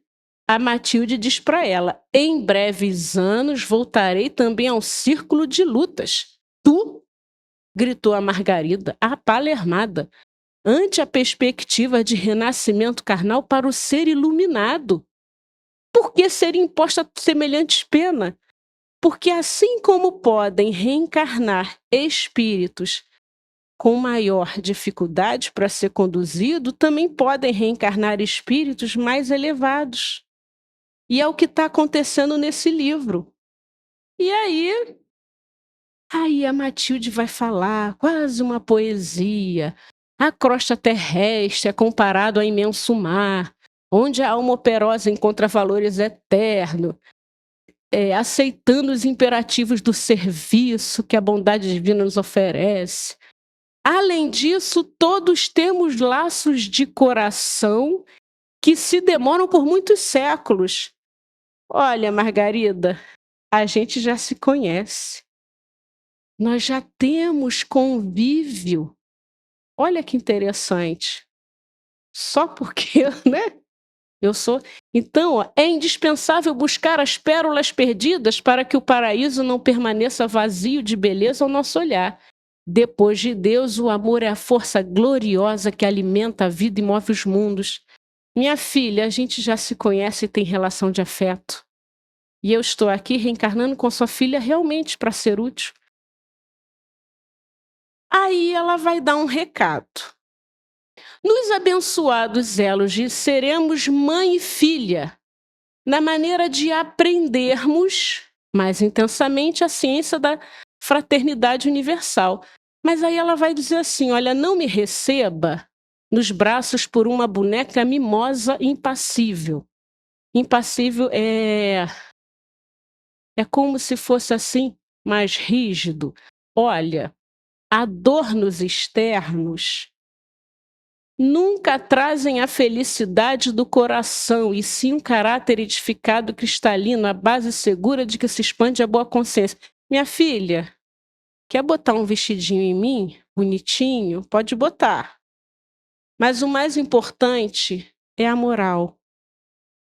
a Matilde diz para ela, em breves anos voltarei também ao círculo de lutas. Tu? Gritou a Margarida, apalermada, ante a perspectiva de renascimento carnal para o ser iluminado. Por que ser imposta semelhantes pena? Porque assim como podem reencarnar espíritos com maior dificuldade para ser conduzido, também podem reencarnar espíritos mais elevados. E é o que está acontecendo nesse livro. E aí a Matilde vai falar, quase uma poesia. A crosta terrestre é comparado ao imenso mar, onde a alma operosa encontra valores eternos, aceitando os imperativos do serviço que a bondade divina nos oferece. Além disso, todos temos laços de coração que se demoram por muitos séculos. Olha, Margarida, a gente já se conhece. Nós já temos convívio. Olha que interessante. Só porque, né? Eu sou. Então, ó, é indispensável buscar as pérolas perdidas para que o paraíso não permaneça vazio de beleza ao nosso olhar. Depois de Deus, o amor é a força gloriosa que alimenta a vida e move os mundos. Minha filha, a gente já se conhece e tem relação de afeto. E eu estou aqui reencarnando com sua filha realmente para ser útil. Aí ela vai dar um recado. Nos abençoados elos de seremos mãe e filha, na maneira de aprendermos mais intensamente a ciência da fraternidade universal. Mas aí ela vai dizer assim: olha, não me receba nos braços por uma boneca mimosa e impassível. Impassível é como se fosse assim, mais rígido. Olha, adornos externos nunca trazem a felicidade do coração, e sim um caráter edificado cristalino, a base segura de que se expande a boa consciência. Minha filha, quer botar um vestidinho em mim, bonitinho? Pode botar. Mas o mais importante é a moral.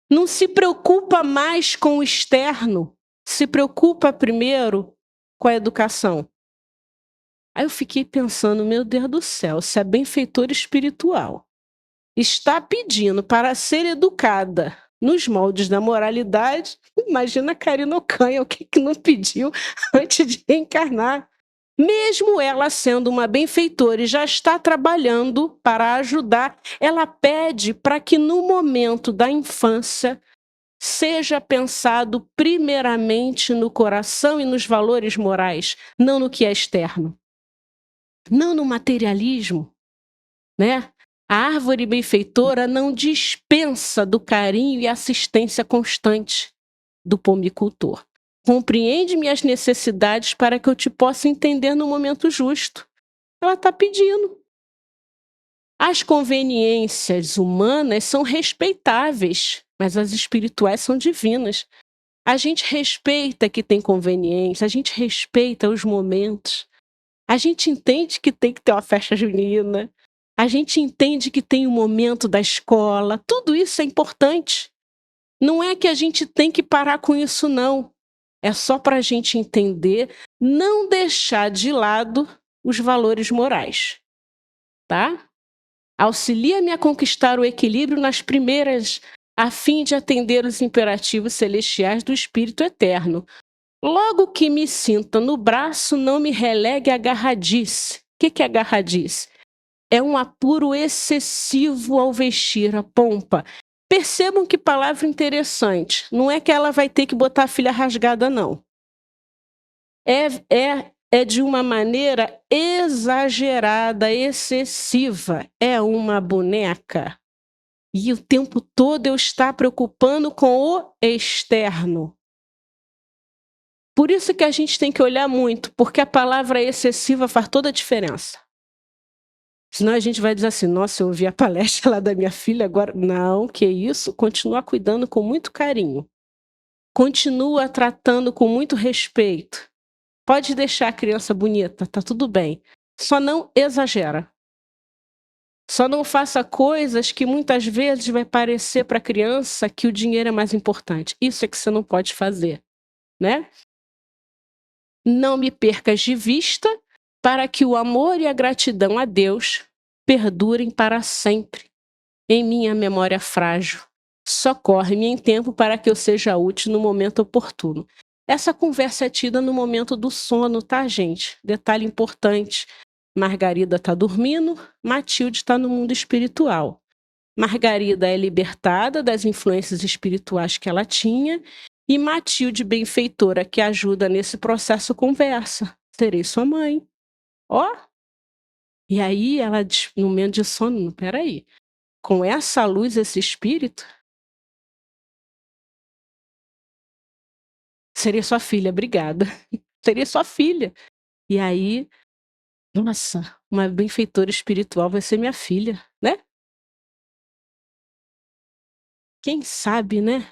Não se preocupa mais com o externo, se preocupa primeiro com a educação. Aí eu fiquei pensando, meu Deus do céu, se a benfeitora espiritual está pedindo para ser educada nos moldes da moralidade, imagina a Karina Ocanha, o que não pediu antes de reencarnar. Mesmo ela sendo uma benfeitora e já está trabalhando para ajudar, ela pede para que no momento da infância seja pensado primeiramente no coração e nos valores morais, não no que é externo, não no materialismo, né? A árvore benfeitora não dispensa do carinho e assistência constante do pomicultor. Compreende minhas necessidades para que eu te possa entender no momento justo. Ela está pedindo. As conveniências humanas são respeitáveis, mas as espirituais são divinas. A gente respeita que tem conveniência, a gente respeita os momentos. A gente entende que tem que ter uma festa junina. A gente entende que tem o momento da escola. Tudo isso é importante. Não é que a gente tem que parar com isso, não. É só para a gente entender, não deixar de lado os valores morais. Tá? Auxilia-me a conquistar o equilíbrio nas primeiras, a fim de atender os imperativos celestiais do Espírito Eterno. Logo que me sinta no braço, não me relegue a agarradice. O que é agarradice? É um apuro excessivo ao vestir a pompa. Percebam que palavra interessante. Não é que ela vai ter que botar a filha rasgada, não. É de uma maneira exagerada, excessiva. É uma boneca. E o tempo todo eu estou preocupando com o externo. Por isso que a gente tem que olhar muito, porque a palavra excessiva faz toda a diferença. Senão a gente vai dizer assim, nossa, eu ouvi a palestra lá da minha filha, agora... Não, que isso? Continua cuidando com muito carinho. Continua tratando com muito respeito. Pode deixar a criança bonita, tá tudo bem. Só não exagera. Só não faça coisas que muitas vezes vai parecer para a criança que o dinheiro é mais importante. Isso é que você não pode fazer, né? Não me percas de vista para que o amor e a gratidão a Deus perdurem para sempre em minha memória frágil. Socorre-me em tempo para que eu seja útil no momento oportuno. Essa conversa é tida no momento do sono, tá, gente? Detalhe importante. Margarida está dormindo, Matilde está no mundo espiritual. Margarida é libertada das influências espirituais que ela tinha e Matilde, benfeitora, que ajuda nesse processo, conversa. Serei sua mãe. Ó! E aí ela diz, no momento de sono, peraí, com essa luz, esse espírito, serei sua filha, obrigada. Serei sua filha. E aí, nossa, uma benfeitora espiritual vai ser minha filha, né? Quem sabe, né?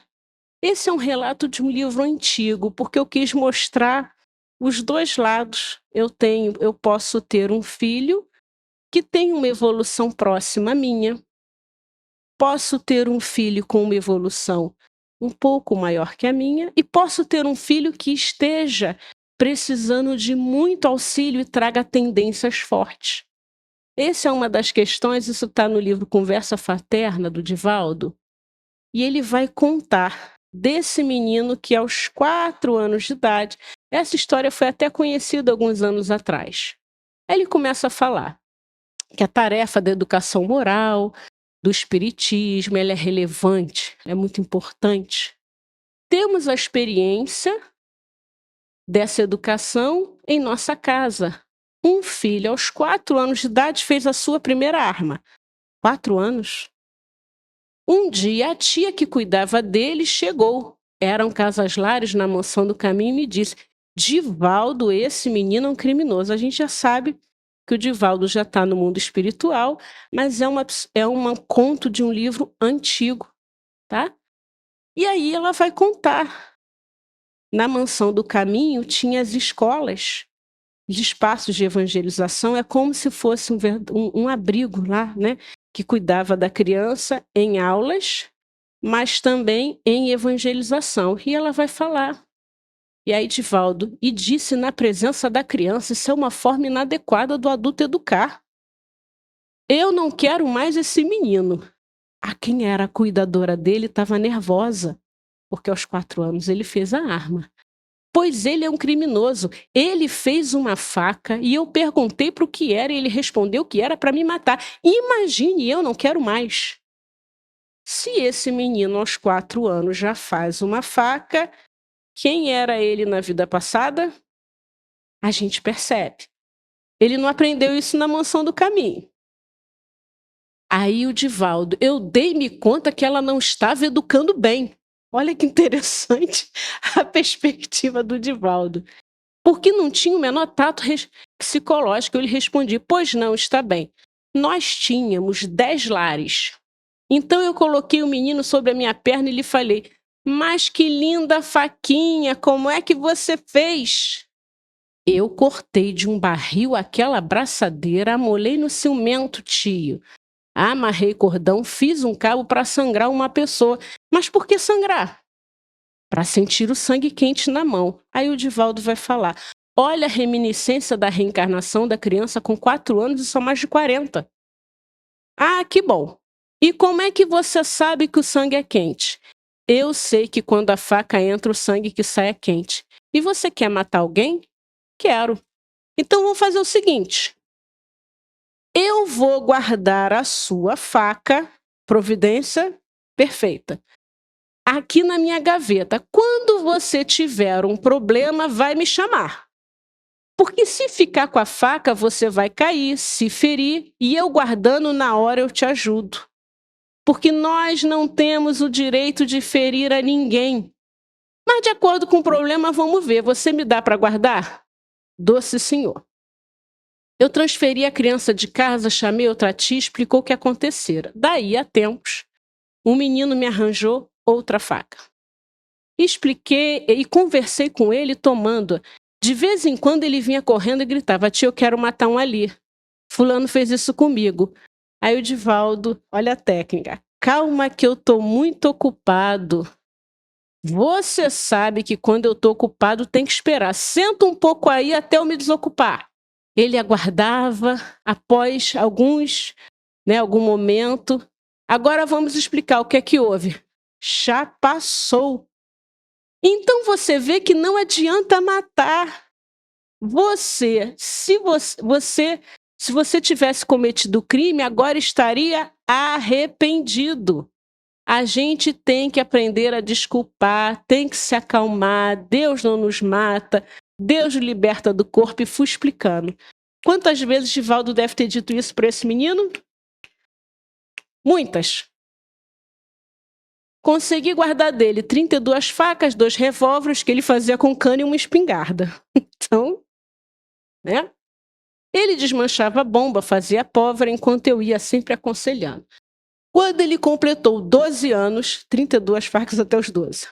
Esse é um relato de um livro antigo, porque eu quis mostrar os dois lados. Eu posso ter um filho que tem uma evolução próxima à minha, posso ter um filho com uma evolução um pouco maior que a minha, e posso ter um filho que esteja precisando de muito auxílio e traga tendências fortes. Essa é uma das questões, isso está no livro Conversa Fraterna, do Divaldo, e ele vai contar desse menino que aos 4 anos de idade, essa história foi até conhecida alguns anos atrás. Aí ele começa a falar que a tarefa da educação moral, do espiritismo, ela é relevante, é muito importante. Temos a experiência dessa educação em nossa casa. Um filho, aos 4 anos de idade, fez a sua primeira arma. 4 anos? Um dia, a tia que cuidava dele chegou. Eram casas lares na mansão do caminho e me disse: Divaldo, esse menino é um criminoso. A gente já sabe que o Divaldo já está no mundo espiritual, mas é um conto de um livro antigo, tá? E aí ela vai contar. Na mansão do caminho tinha as escolas, os espaços de evangelização, é como se fosse um abrigo lá, né? Que cuidava da criança em aulas, mas também em evangelização. E ela vai falar. E aí, Divaldo, e disse na presença da criança, isso é uma forma inadequada do adulto educar. Eu não quero mais esse menino. A quem era a cuidadora dele estava nervosa, porque aos 4 anos ele fez a arma. Pois ele é um criminoso. Ele fez uma faca e eu perguntei para o que era e ele respondeu que era para me matar. Imagine, eu não quero mais. Se esse menino aos 4 anos já faz uma faca, quem era ele na vida passada? A gente percebe. Ele não aprendeu isso na mansão do caminho. Aí o Divaldo, eu dei-me conta que ela não estava educando bem. Olha que interessante a perspectiva do Divaldo. Porque não tinha o menor tato psicológico. Eu lhe respondi, pois não, está bem. Nós tínhamos 10 lares. Então eu coloquei o menino sobre a minha perna e lhe falei, mas que linda faquinha, como é que você fez? Eu cortei de um barril aquela braçadeira, amolei no ciumento, tio. Amarrei cordão, fiz um cabo para sangrar uma pessoa. Mas por que sangrar? Para sentir o sangue quente na mão. Aí o Divaldo vai falar, olha a reminiscência da reencarnação da criança com 4 anos e só mais de 40. Ah, que bom. E como é que você sabe que o sangue é quente? Eu sei que quando a faca entra, o sangue que sai é quente. E você quer matar alguém? Quero. Então vamos fazer o seguinte. Eu vou guardar a sua faca, providência perfeita, aqui na minha gaveta. Quando você tiver um problema, vai me chamar. Porque se ficar com a faca, você vai cair, se ferir, e eu guardando na hora eu te ajudo. Porque nós não temos o direito de ferir a ninguém. Mas de acordo com o problema, vamos ver. Você me dá para guardar? Doce senhor. Eu transferi a criança de casa, chamei outra tia e explicou o que acontecera. Daí a tempos, um menino me arranjou outra faca. Expliquei e conversei com ele tomando. De vez em quando ele vinha correndo e gritava, tia, eu quero matar um ali. Fulano fez isso comigo. Aí o Divaldo, olha a técnica. Calma que eu estou muito ocupado. Você sabe que quando eu estou ocupado tem que esperar. Senta um pouco aí até eu me desocupar. Ele aguardava após algum momento. Agora vamos explicar o que é que houve. Já passou. Então você vê que não adianta matar. Se você tivesse cometido o crime, agora estaria arrependido. A gente tem que aprender a desculpar, tem que se acalmar. Deus não nos mata, Deus nos liberta do corpo. E fui explicando. Quantas vezes Divaldo deve ter dito isso para esse menino? Muitas. Consegui guardar dele 32 facas, 2 revólveres que ele fazia com cano e uma espingarda. Então, né? Ele desmanchava a bomba, fazia pólvora, enquanto eu ia sempre aconselhando. Quando ele completou 12 anos, 32 facas até os 12.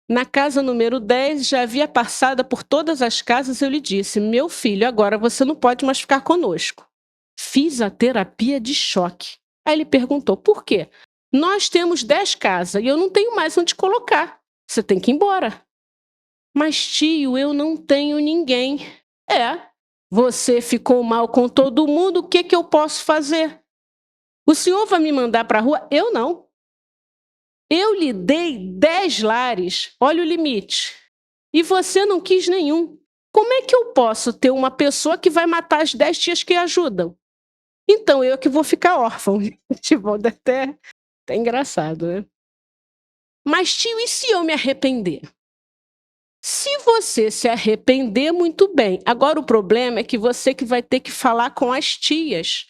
Na casa número 10, já havia passado por todas as casas, eu lhe disse: meu filho, agora você não pode mais ficar conosco. Fiz a terapia de choque. Aí ele perguntou: por quê? Nós temos 10 casas e eu não tenho mais onde colocar. Você tem que ir embora. Mas tio, eu não tenho ninguém. É, você ficou mal com todo mundo, o que eu posso fazer? O senhor vai me mandar para a rua? Eu não. Eu lhe dei 10 lares, olha o limite, e você não quis nenhum. Como é que eu posso ter uma pessoa que vai matar as 10 tias que ajudam? Então eu que vou ficar órfão. Tipo, até engraçado, né? Mas tio, e se eu me arrepender? Se você se arrepender, muito bem. Agora o problema é que você que vai ter que falar com as tias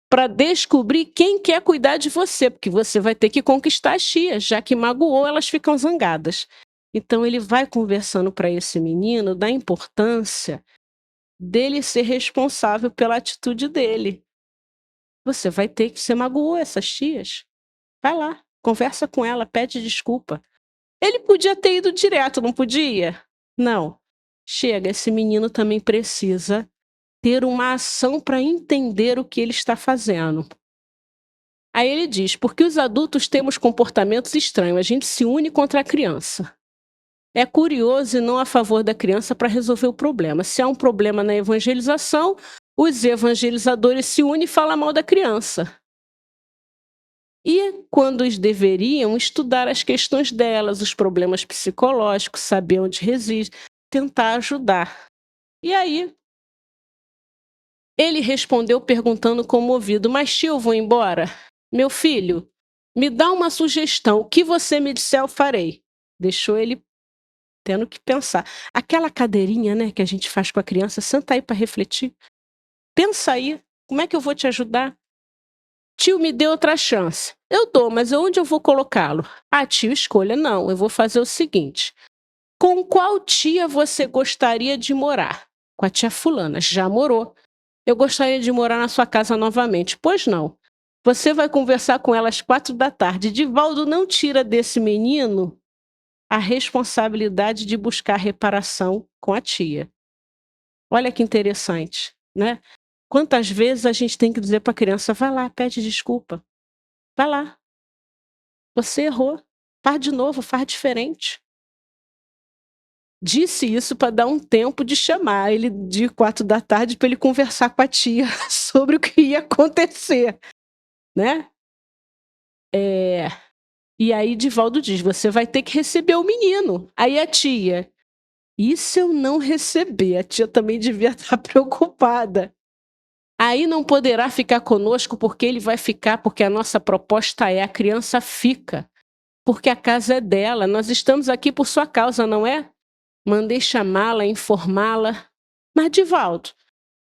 para descobrir quem quer cuidar de você, porque você vai ter que conquistar as tias, já que magoou, elas ficam zangadas. Então ele vai conversando para esse menino da importância dele ser responsável pela atitude dele. Você vai ter que, você magoou essas tias. Vai lá, conversa com ela, pede desculpa. Ele podia ter ido direto, não podia? Não. Chega, esse menino também precisa ter uma ação para entender o que ele está fazendo. Aí ele diz: porque os adultos temos comportamentos estranhos, a gente se une contra a criança. É curioso e não a favor da criança para resolver o problema. Se há um problema na evangelização, os evangelizadores se unem e falam mal da criança. E quando eles deveriam estudar as questões delas, os problemas psicológicos, saber onde reside, tentar ajudar. E aí, ele respondeu perguntando comovido: mas tio, eu vou embora? Meu filho, me dá uma sugestão, o que você me disser eu farei. Deixou ele tendo que pensar. Aquela cadeirinha, né, que a gente faz com a criança, senta aí para refletir. Pensa aí, como é que eu vou te ajudar? Tio, me dê outra chance. Eu dou, mas onde eu vou colocá-lo? Ah, tio, escolha. Não, eu vou fazer o seguinte. Com qual tia você gostaria de morar? Com a tia fulana. Já morou. Eu gostaria de morar na sua casa novamente. Pois não. Você vai conversar com ela às 4 da tarde. Divaldo não tira desse menino a responsabilidade de buscar reparação com a tia. Olha que interessante, né? Quantas vezes a gente tem que dizer para a criança: vai lá, pede desculpa. Vai lá. Você errou. Faz de novo, faz diferente. Disse isso para dar um tempo de chamar ele de 4 da tarde para ele conversar com a tia sobre o que ia acontecer, né? E aí Divaldo diz: você vai ter que receber o menino. Aí a tia: e se eu não receber? A tia também devia estar preocupada. Aí não poderá ficar conosco porque ele vai ficar, porque a nossa proposta é: a criança fica, porque a casa é dela, nós estamos aqui por sua causa, não é? Mandei chamá-la, informá-la. Mas, Divaldo,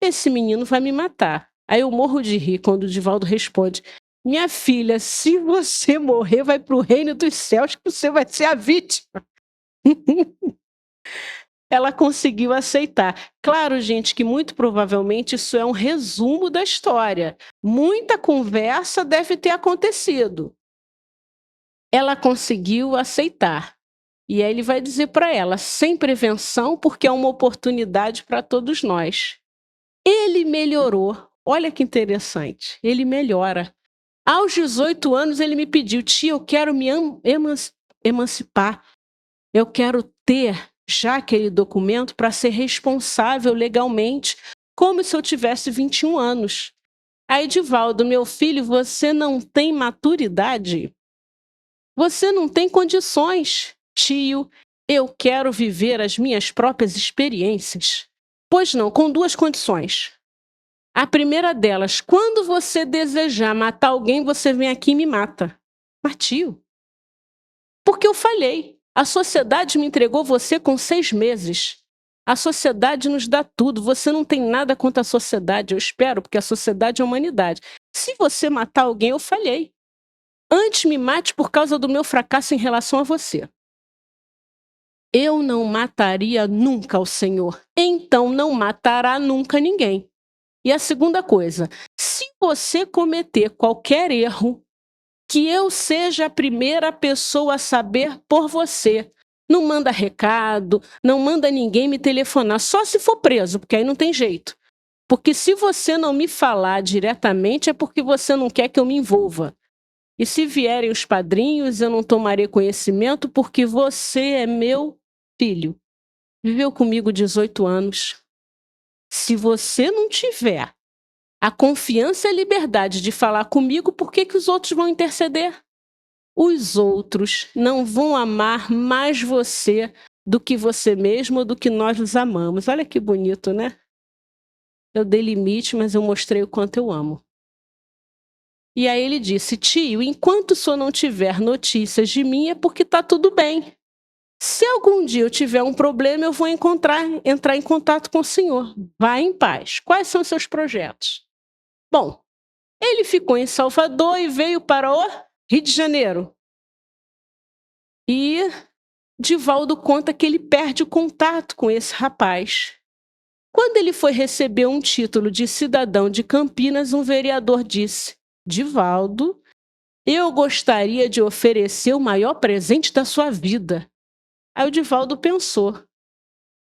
esse menino vai me matar. Aí eu morro de rir quando o Divaldo responde: minha filha, se você morrer, vai para o reino dos céus, que você vai ser a vítima. Ela conseguiu aceitar. Claro, gente, que muito provavelmente isso é um resumo da história. Muita conversa deve ter acontecido. Ela conseguiu aceitar. E aí ele vai dizer para ela: sem prevenção, porque é uma oportunidade para todos nós. Ele melhorou. Olha que interessante. Ele melhora. Aos 18 anos, ele me pediu: tia, eu quero me emancipar. Eu quero ter já aquele documento para ser responsável legalmente, como se eu tivesse 21 anos. Aí, Divaldo, meu filho, você não tem maturidade? Você não tem condições. Tio, eu quero viver as minhas próprias experiências. Pois não, com 2 condições. A primeira delas: quando você desejar matar alguém, você vem aqui e me mata. Mas, tio, porque eu falhei. A sociedade me entregou você com 6 meses. A sociedade nos dá tudo. Você não tem nada contra a sociedade, eu espero, porque a sociedade é a humanidade. Se você matar alguém, eu falhei. Antes me mate por causa do meu fracasso em relação a você. Eu não mataria nunca o Senhor. Então não matará nunca ninguém. E a segunda coisa: se você cometer qualquer erro, que eu seja a primeira pessoa a saber por você. Não manda recado, não manda ninguém me telefonar, só se for preso, porque aí não tem jeito. Porque se você não me falar diretamente é porque você não quer que eu me envolva. E se vierem os padrinhos, eu não tomarei conhecimento porque você é meu filho. Viveu comigo 18 anos. Se você não tiver a confiança e a liberdade de falar comigo, por que que os outros vão interceder? Os outros não vão amar mais você do que você mesmo ou do que nós os amamos. Olha que bonito, né? Eu dei limite, mas eu mostrei o quanto eu amo. E aí ele disse: tio, enquanto o senhor não tiver notícias de mim é porque está tudo bem. Se algum dia eu tiver um problema, eu vou entrar em contato com o senhor. Vá em paz. Quais são seus projetos? Bom, ele ficou em Salvador e veio para o Rio de Janeiro. E Divaldo conta que ele perde o contato com esse rapaz. Quando ele foi receber um título de cidadão de Campinas, um vereador disse: Divaldo, eu gostaria de oferecer o maior presente da sua vida. Aí o Divaldo pensou: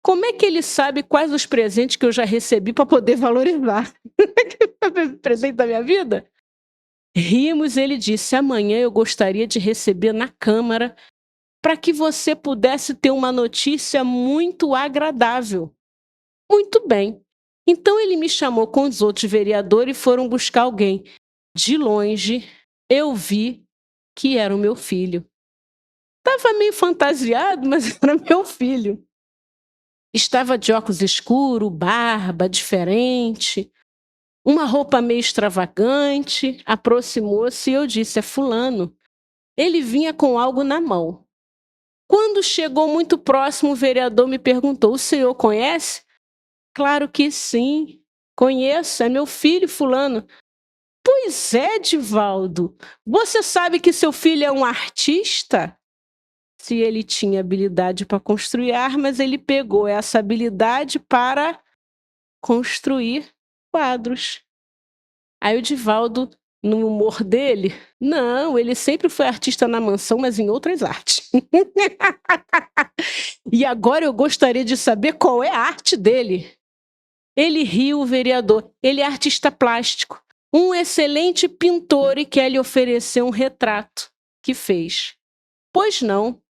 como é que ele sabe quais os presentes que eu já recebi para poder valorizar? Presente da minha vida? Rimos, ele disse: amanhã eu gostaria de receber na Câmara para que você pudesse ter uma notícia muito agradável. Muito bem. Então ele me chamou com os outros vereadores e foram buscar alguém. De longe, eu vi que era o meu filho. Estava meio fantasiado, mas era meu filho. Estava de óculos escuros, barba diferente, uma roupa meio extravagante. Aproximou-se e eu disse: é fulano. Ele vinha com algo na mão. Quando chegou muito próximo, o vereador me perguntou: o senhor conhece? Claro que sim, conheço, é meu filho fulano. Pois é, Divaldo, você sabe que seu filho é um artista? Se ele tinha habilidade para construir armas, ele pegou essa habilidade para construir quadros. Aí o Divaldo, no humor dele, não, ele sempre foi artista na mansão, mas em outras artes. E agora eu gostaria de saber qual é a arte dele. Ele riu, o vereador. Ele é artista plástico, um excelente pintor e quer lhe oferecer um retrato que fez. Pois não.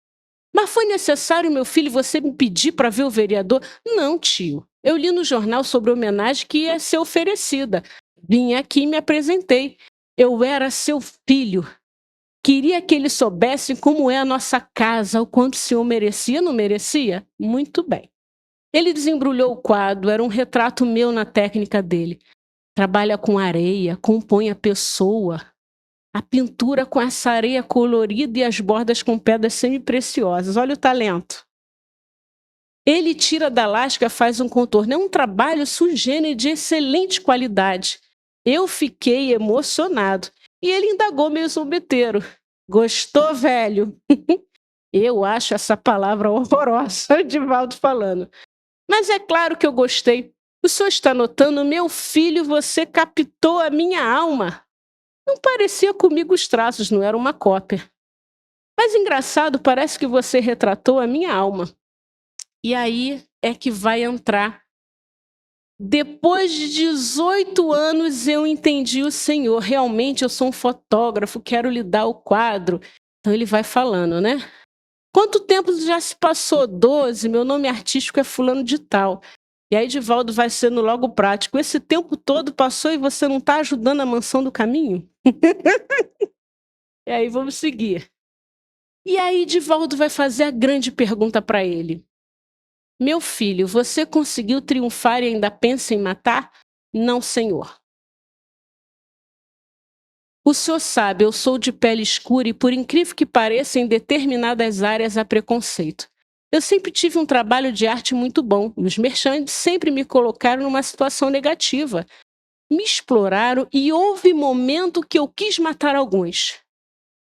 Mas foi necessário, meu filho, você me pedir para ver o vereador? Não, tio. Eu li no jornal sobre a homenagem que ia ser oferecida. Vim aqui e me apresentei. Eu era seu filho. Queria que ele soubesse como é a nossa casa, o quanto o senhor merecia, não merecia? Muito bem. Ele desembrulhou o quadro, era um retrato meu na técnica dele. Trabalha com areia, compõe a pessoa. A pintura com essa areia colorida e as bordas com pedras semi-preciosas. Olha o talento. Ele tira da lasca, faz um contorno. É um trabalho sui generis de excelente qualidade. Eu fiquei emocionado. E ele indagou meio zombeteiro. Gostou, velho? Eu acho essa palavra horrorosa, o Divaldo falando. Mas é claro que eu gostei. O senhor está notando, meu filho, você captou a minha alma. Não parecia comigo os traços, não era uma cópia. Mas engraçado, parece que você retratou a minha alma. E aí é que vai entrar. Depois de 18 anos eu entendi o Senhor. Realmente eu sou um fotógrafo, quero lhe dar o quadro. Então ele vai falando, né? Quanto tempo já se passou? 12, meu nome artístico é fulano de tal. E aí Divaldo vai sendo logo prático. Esse tempo todo passou e você não está ajudando a mansão do caminho? E aí vamos seguir. E aí Divaldo vai fazer a grande pergunta para ele. Meu filho, você conseguiu triunfar e ainda pensa em matar? Não, senhor. O senhor sabe, eu sou de pele escura e, por incrível que pareça, em determinadas áreas há preconceito. Eu sempre tive um trabalho de arte muito bom. Os merchantes sempre me colocaram numa situação negativa. Me exploraram e houve momento que eu quis matar alguns.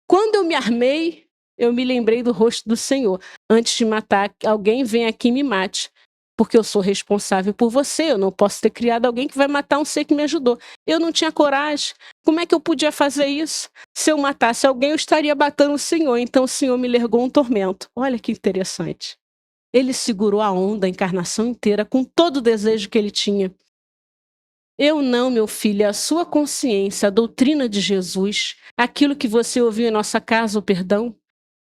Quando eu me armei, eu me lembrei do rosto do Senhor. Antes de matar alguém, vem aqui e me mate. Porque eu sou responsável por você, eu não posso ter criado alguém que vai matar um ser que me ajudou. Eu não tinha coragem. Como é que eu podia fazer isso? Se eu matasse alguém, eu estaria matando o Senhor. Então o Senhor me largou um tormento. Olha que interessante. Ele segurou a onda a encarnação inteira com todo o desejo que ele tinha. Eu não, meu filho, é a sua consciência, a doutrina de Jesus, aquilo que você ouviu em nossa casa, o perdão.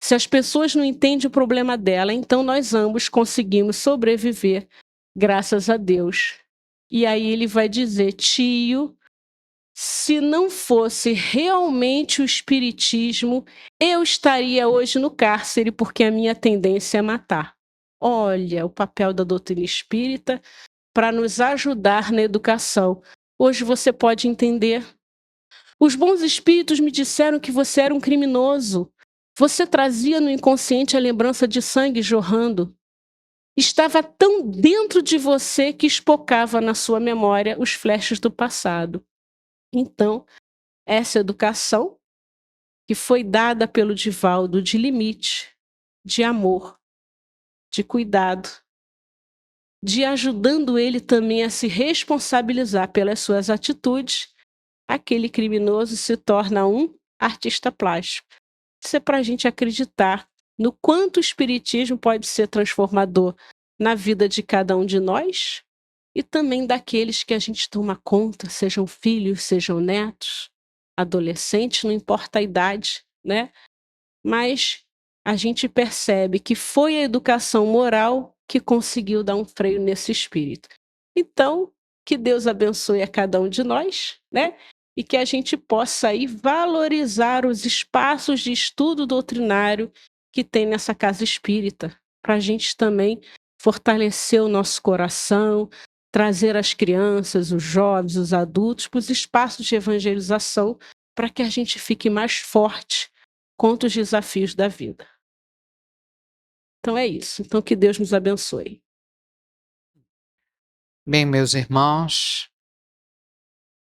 Se as pessoas não entendem o problema dela, então nós ambos conseguimos sobreviver, graças a Deus. E aí ele vai dizer, tio, se não fosse realmente o espiritismo, eu estaria hoje no cárcere porque a minha tendência é matar. Olha o papel da doutrina espírita para nos ajudar na educação. Hoje você pode entender. Os bons espíritos me disseram que você era um criminoso. Você trazia no inconsciente a lembrança de sangue jorrando. Estava tão dentro de você que espocava na sua memória os flashes do passado. Então, essa educação que foi dada pelo Divaldo de limite, de amor, de cuidado, de ajudando ele também a se responsabilizar pelas suas atitudes, aquele criminoso se torna um artista plástico. Isso é para a gente acreditar no quanto o espiritismo pode ser transformador na vida de cada um de nós e também daqueles que a gente toma conta, sejam filhos, sejam netos, adolescentes, não importa a idade, né? Mas a gente percebe que foi a educação moral que conseguiu dar um freio nesse espírito. Então, que Deus abençoe a cada um de nós, né? E que a gente possa aí valorizar os espaços de estudo doutrinário que tem nessa casa espírita, para a gente também fortalecer o nosso coração, trazer as crianças, os jovens, os adultos para os espaços de evangelização, para que a gente fique mais forte contra os desafios da vida. Então é isso. Então que Deus nos abençoe. Bem, meus irmãos,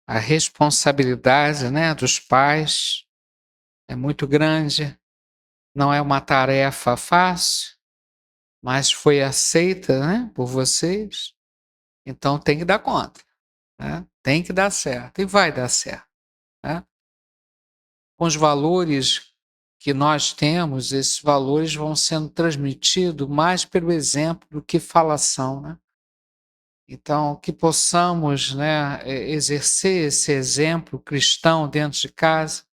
a responsabilidade, né, dos pais é muito grande. Não é uma tarefa fácil, mas foi aceita, né, por vocês. Então tem que dar conta, né? Tem que dar certo e vai dar certo, né? Com os valores que nós temos, esses valores vão sendo transmitidos mais pelo exemplo do que falação, né? Então, que possamos, né, exercer esse exemplo cristão dentro de casa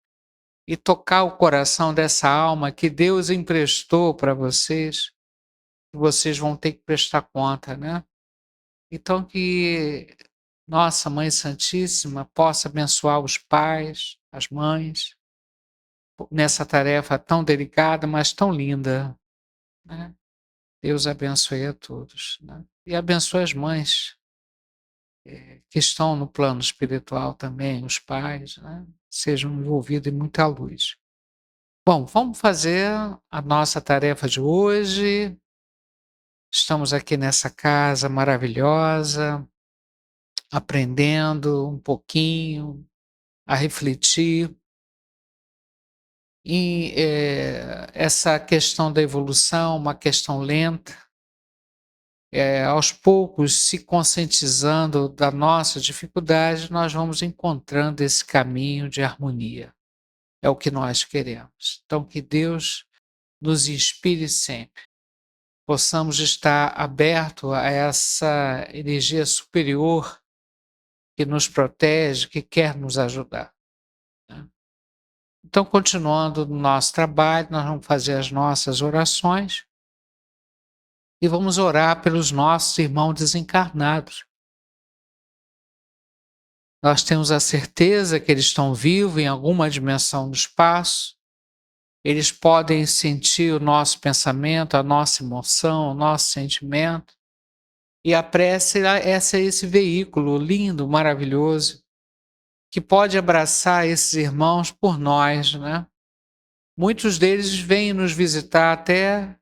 e tocar o coração dessa alma que Deus emprestou para vocês, que vocês vão ter que prestar conta, né? Então, que nossa Mãe Santíssima possa abençoar os pais, as mães, nessa tarefa tão delicada, mas tão linda, né? Deus abençoe a todos, né? E abençoe as mães que estão no plano espiritual também, os pais, né? Sejam envolvidos em muita luz. Bom, vamos fazer a nossa tarefa de hoje. Estamos aqui nessa casa maravilhosa, aprendendo um pouquinho, a refletir. E essa questão da evolução, uma questão lenta, aos poucos, se conscientizando da nossa dificuldade, nós vamos encontrando esse caminho de harmonia. É o que nós queremos. Então, que Deus nos inspire sempre. Possamos estar abertos a essa energia superior que nos protege, que quer nos ajudar, né? Então, continuando no nosso trabalho, nós vamos fazer as nossas orações e vamos orar pelos nossos irmãos desencarnados. Nós temos a certeza que eles estão vivos em alguma dimensão do espaço. Eles podem sentir o nosso pensamento, a nossa emoção, o nosso sentimento. E a prece é esse veículo lindo, maravilhoso, que pode abraçar esses irmãos por nós, né? Muitos deles vêm nos visitar até,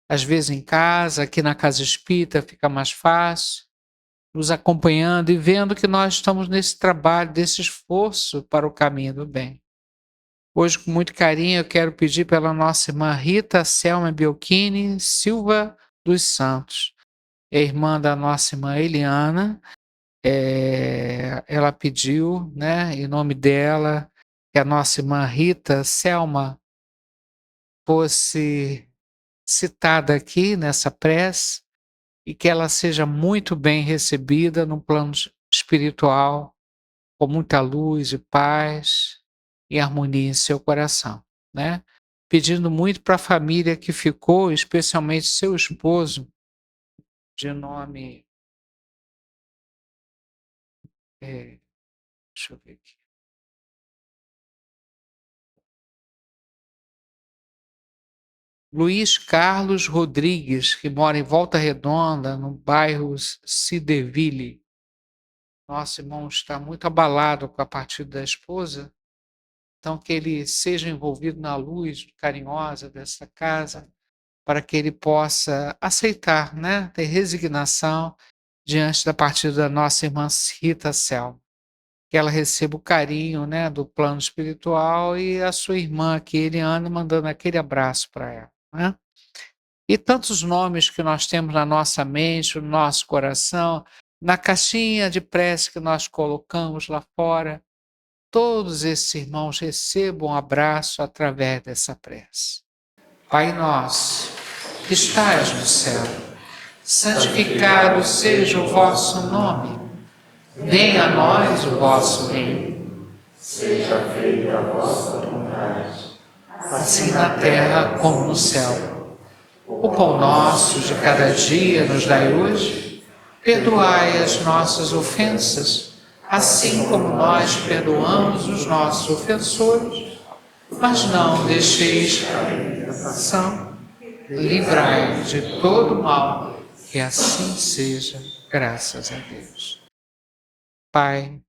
às vezes em casa, aqui na Casa Espírita fica mais fácil, nos acompanhando e vendo que nós estamos nesse trabalho, desse esforço para o caminho do bem. Hoje, com muito carinho, eu quero pedir pela nossa irmã Rita Selma Biolchini Silva dos Santos, é irmã da nossa irmã Eliana, ela pediu, né, em nome dela, que a nossa irmã Rita Selma fosse citada aqui nessa prece e que ela seja muito bem recebida no plano espiritual, com muita luz e paz e harmonia em seu coração, né? Pedindo muito para a família que ficou, especialmente seu esposo, de nome, deixa eu ver aqui. Luiz Carlos Rodrigues, que mora em Volta Redonda, no bairro Cideville. Nosso irmão está muito abalado com a partida da esposa, então que ele seja envolvido na luz carinhosa dessa casa, para que ele possa aceitar, né, ter resignação diante da partida da nossa irmã Rita Selma. Que ela receba o carinho, né, do plano espiritual e a sua irmã aqui, Eliana, mandando aquele abraço para ela, né? E tantos nomes que nós temos na nossa mente, no nosso coração, na caixinha de prece que nós colocamos lá fora, todos esses irmãos recebam um abraço através dessa prece. Pai nosso, que estais no céu, santificado seja o vosso nome. Venha a nós o vosso reino. Seja feita a vossa vontade, assim na terra como no céu. O pão nosso de cada dia nos dai hoje. Perdoai as nossas ofensas, assim como nós perdoamos os nossos ofensores. Mas não deixeis cair em tentação. Livrai-nos de todo mal, que assim seja, graças a Deus. Pai,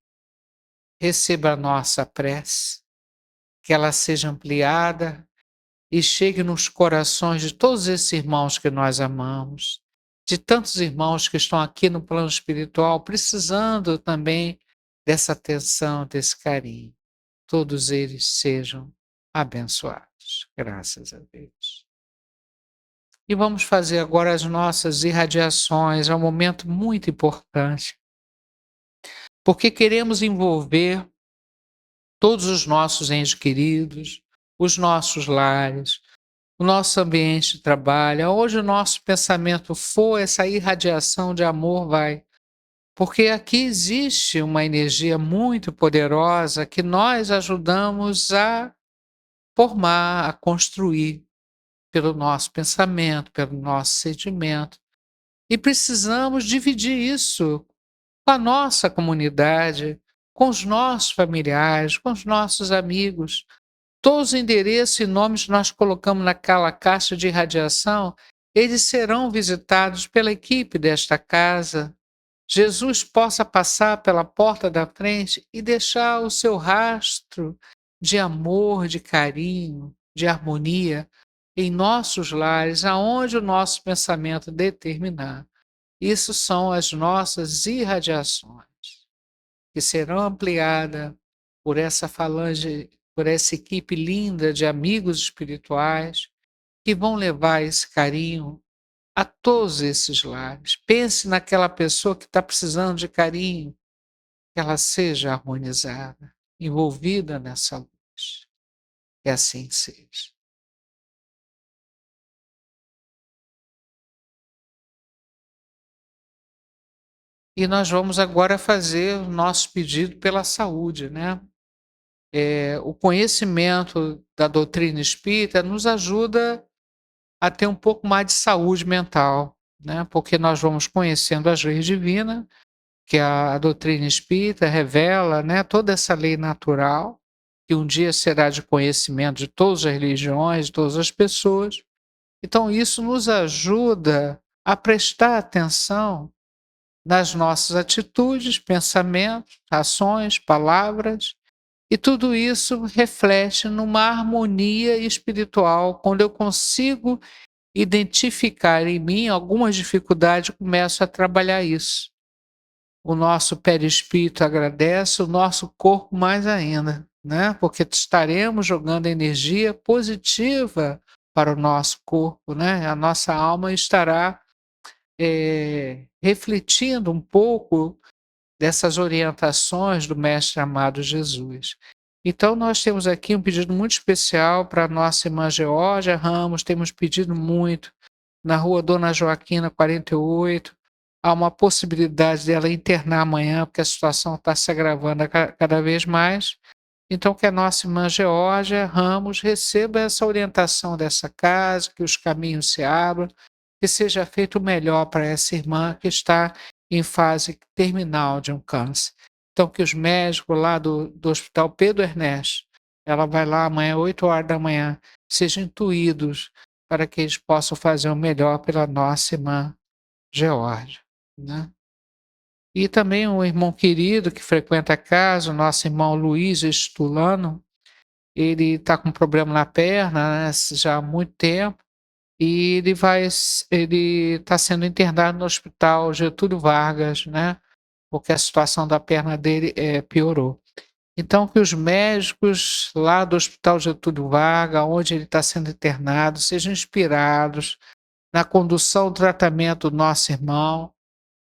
receba a nossa prece, que ela seja ampliada e chegue nos corações de todos esses irmãos que nós amamos, de tantos irmãos que estão aqui no plano espiritual, precisando também dessa atenção, desse carinho. Todos eles sejam abençoados, graças a Deus. E vamos fazer agora as nossas irradiações, é um momento muito importante, porque queremos envolver todos os nossos entes queridos, os nossos lares, o nosso ambiente de trabalho, aonde o nosso pensamento for, essa irradiação de amor vai. Porque aqui existe uma energia muito poderosa que nós ajudamos a formar, a construir pelo nosso pensamento, pelo nosso sentimento. E precisamos dividir isso com a nossa comunidade, com os nossos familiares, com os nossos amigos. Todos os endereços e nomes que nós colocamos naquela caixa de radiação, eles serão visitados pela equipe desta casa. Jesus possa passar pela porta da frente e deixar o seu rastro de amor, de carinho, de harmonia em nossos lares, aonde o nosso pensamento determinar. Isso são as nossas irradiações, que serão ampliadas por essa falange, por essa equipe linda de amigos espirituais, que vão levar esse carinho a todos esses lares. Pense naquela pessoa que está precisando de carinho, que ela seja harmonizada, envolvida nessa luz. Que assim seja. E nós vamos agora fazer o nosso pedido pela saúde, né? O conhecimento da doutrina espírita nos ajuda a ter um pouco mais de saúde mental, né? Porque nós vamos conhecendo as leis divinas, que a doutrina espírita revela, né, toda essa lei natural, que um dia será de conhecimento de todas as religiões, de todas as pessoas. Então, isso nos ajuda a prestar atenção nas nossas atitudes, pensamentos, ações, palavras, e tudo isso reflete numa harmonia espiritual. Quando eu consigo identificar em mim algumas dificuldades, começo a trabalhar isso. O nosso perispírito agradece, o nosso corpo mais ainda, né? Porque estaremos jogando energia positiva para o nosso corpo, né? A nossa alma estará refletindo um pouco dessas orientações do Mestre amado Jesus. Então, nós temos aqui um pedido muito especial para a nossa irmã Geórgia Ramos, temos pedido muito, na rua Dona Joaquina, 48, há uma possibilidade dela internar amanhã, porque a situação está se agravando cada vez mais. Então, que a nossa irmã Geórgia Ramos receba essa orientação dessa casa, que os caminhos se abram, que seja feito o melhor para essa irmã que está em fase terminal de um câncer. Então, que os médicos lá do Hospital Pedro Ernesto, ela vai lá amanhã, 8 horas da manhã, sejam intuídos para que eles possam fazer o melhor pela nossa irmã Geórgia, né? E também um irmão querido que frequenta a casa, o nosso irmão Luiz Estulano, ele está com problema na perna, né, já há muito tempo, e ele está sendo internado no Hospital Getúlio Vargas, né, porque a situação da perna dele piorou. Então, que os médicos lá do Hospital Getúlio Vargas, onde ele está sendo internado, sejam inspirados na condução do tratamento do nosso irmão,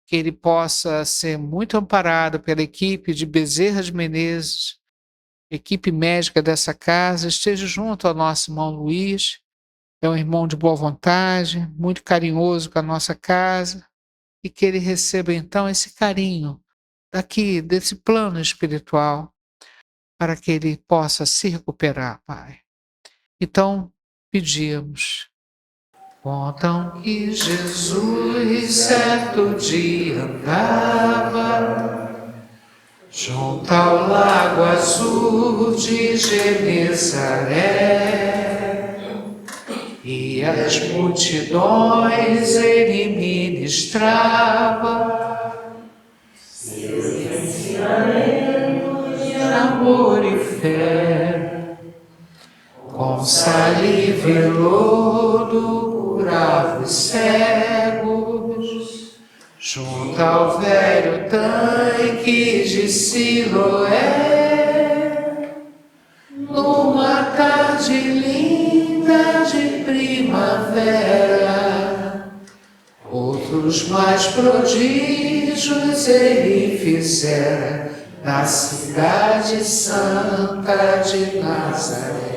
que ele possa ser muito amparado pela equipe de Bezerra de Menezes, equipe médica dessa casa, esteja junto ao nosso irmão Luiz, é um irmão de boa vontade, muito carinhoso com a nossa casa, e que ele receba então esse carinho daqui, desse plano espiritual, para que ele possa se recuperar, Pai. Então, pedimos. Contam que Jesus certo dia andava junto ao lago azul de Genezaré, e as multidões ele ministrava seus ensinamentos de amor e fé, com saliva e lodo curava os cegos, junto ao velho tanque de Siloé, numa tarde linda de primavera. Outros mais prodígios ele fizera na cidade santa de Nazaré.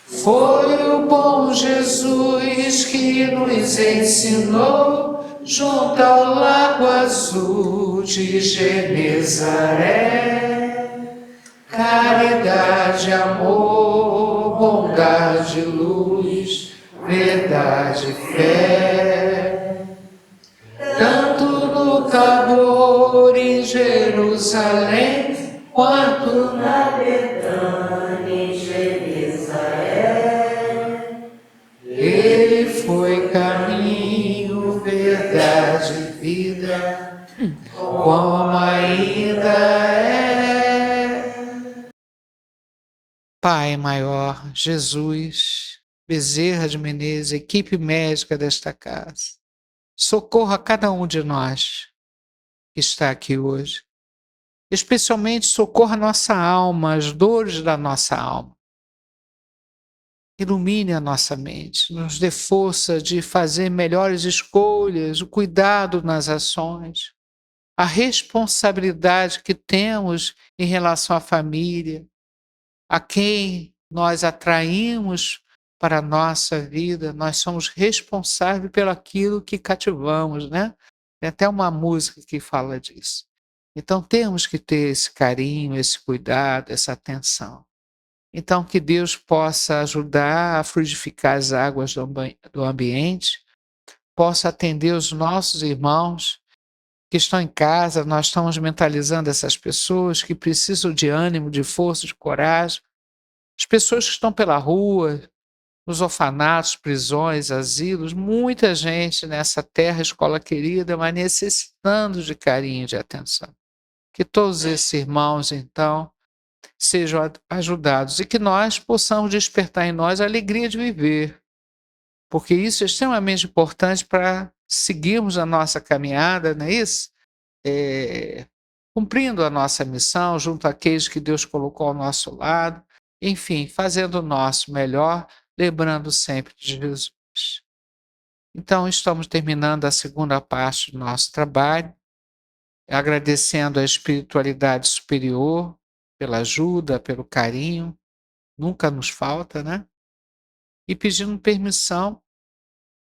Foi o bom Jesus que nos ensinou junto ao lago azul de Genezaré. Caridade, amor, bondade, luz, verdade, fé. Tanto no Tabor em Jerusalém, quanto na Betânia em Genezaré. Ele foi caminho, verdade e vida, como ainda é. Pai maior, Jesus, Bezerra de Menezes, equipe médica desta casa, socorra cada um de nós que está aqui hoje. Especialmente socorra nossa alma, as dores da nossa alma. Ilumine a nossa mente, nos dê força de fazer melhores escolhas, o cuidado nas ações, a responsabilidade que temos em relação à família, a quem nós atraímos para a nossa vida, nós somos responsáveis pelo aquilo que cativamos, né? Tem até uma música que fala disso. Então temos que ter esse carinho, esse cuidado, essa atenção. Então, que Deus possa ajudar a fluidificar as águas do ambiente, possa atender os nossos irmãos que estão em casa. Nós estamos mentalizando essas pessoas que precisam de ânimo, de força, de coragem. As pessoas que estão pela rua, nos orfanatos, prisões, asilos, muita gente nessa terra, escola querida, mas necessitando de carinho e de atenção. Que todos esses irmãos, então, sejam ajudados e que nós possamos despertar em nós a alegria de viver, porque isso é extremamente importante para seguirmos a nossa caminhada, não é isso? Cumprindo a nossa missão junto àqueles que Deus colocou ao nosso lado, enfim, fazendo o nosso melhor, lembrando sempre de Jesus. Então, estamos terminando a segunda parte do nosso trabalho. agradecendo a espiritualidade superior pela ajuda, pelo carinho, nunca nos falta, né? E pedindo permissão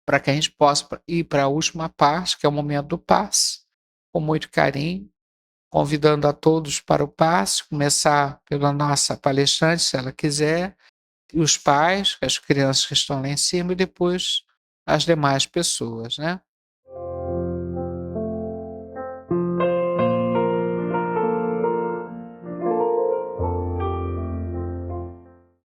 para que a gente possa ir para a última parte, que é o momento do passe, com muito carinho, convidando a todos para o passe, começar pela nossa palestrante, se ela quiser, e os pais, as crianças que estão lá em cima, e depois as demais pessoas, né?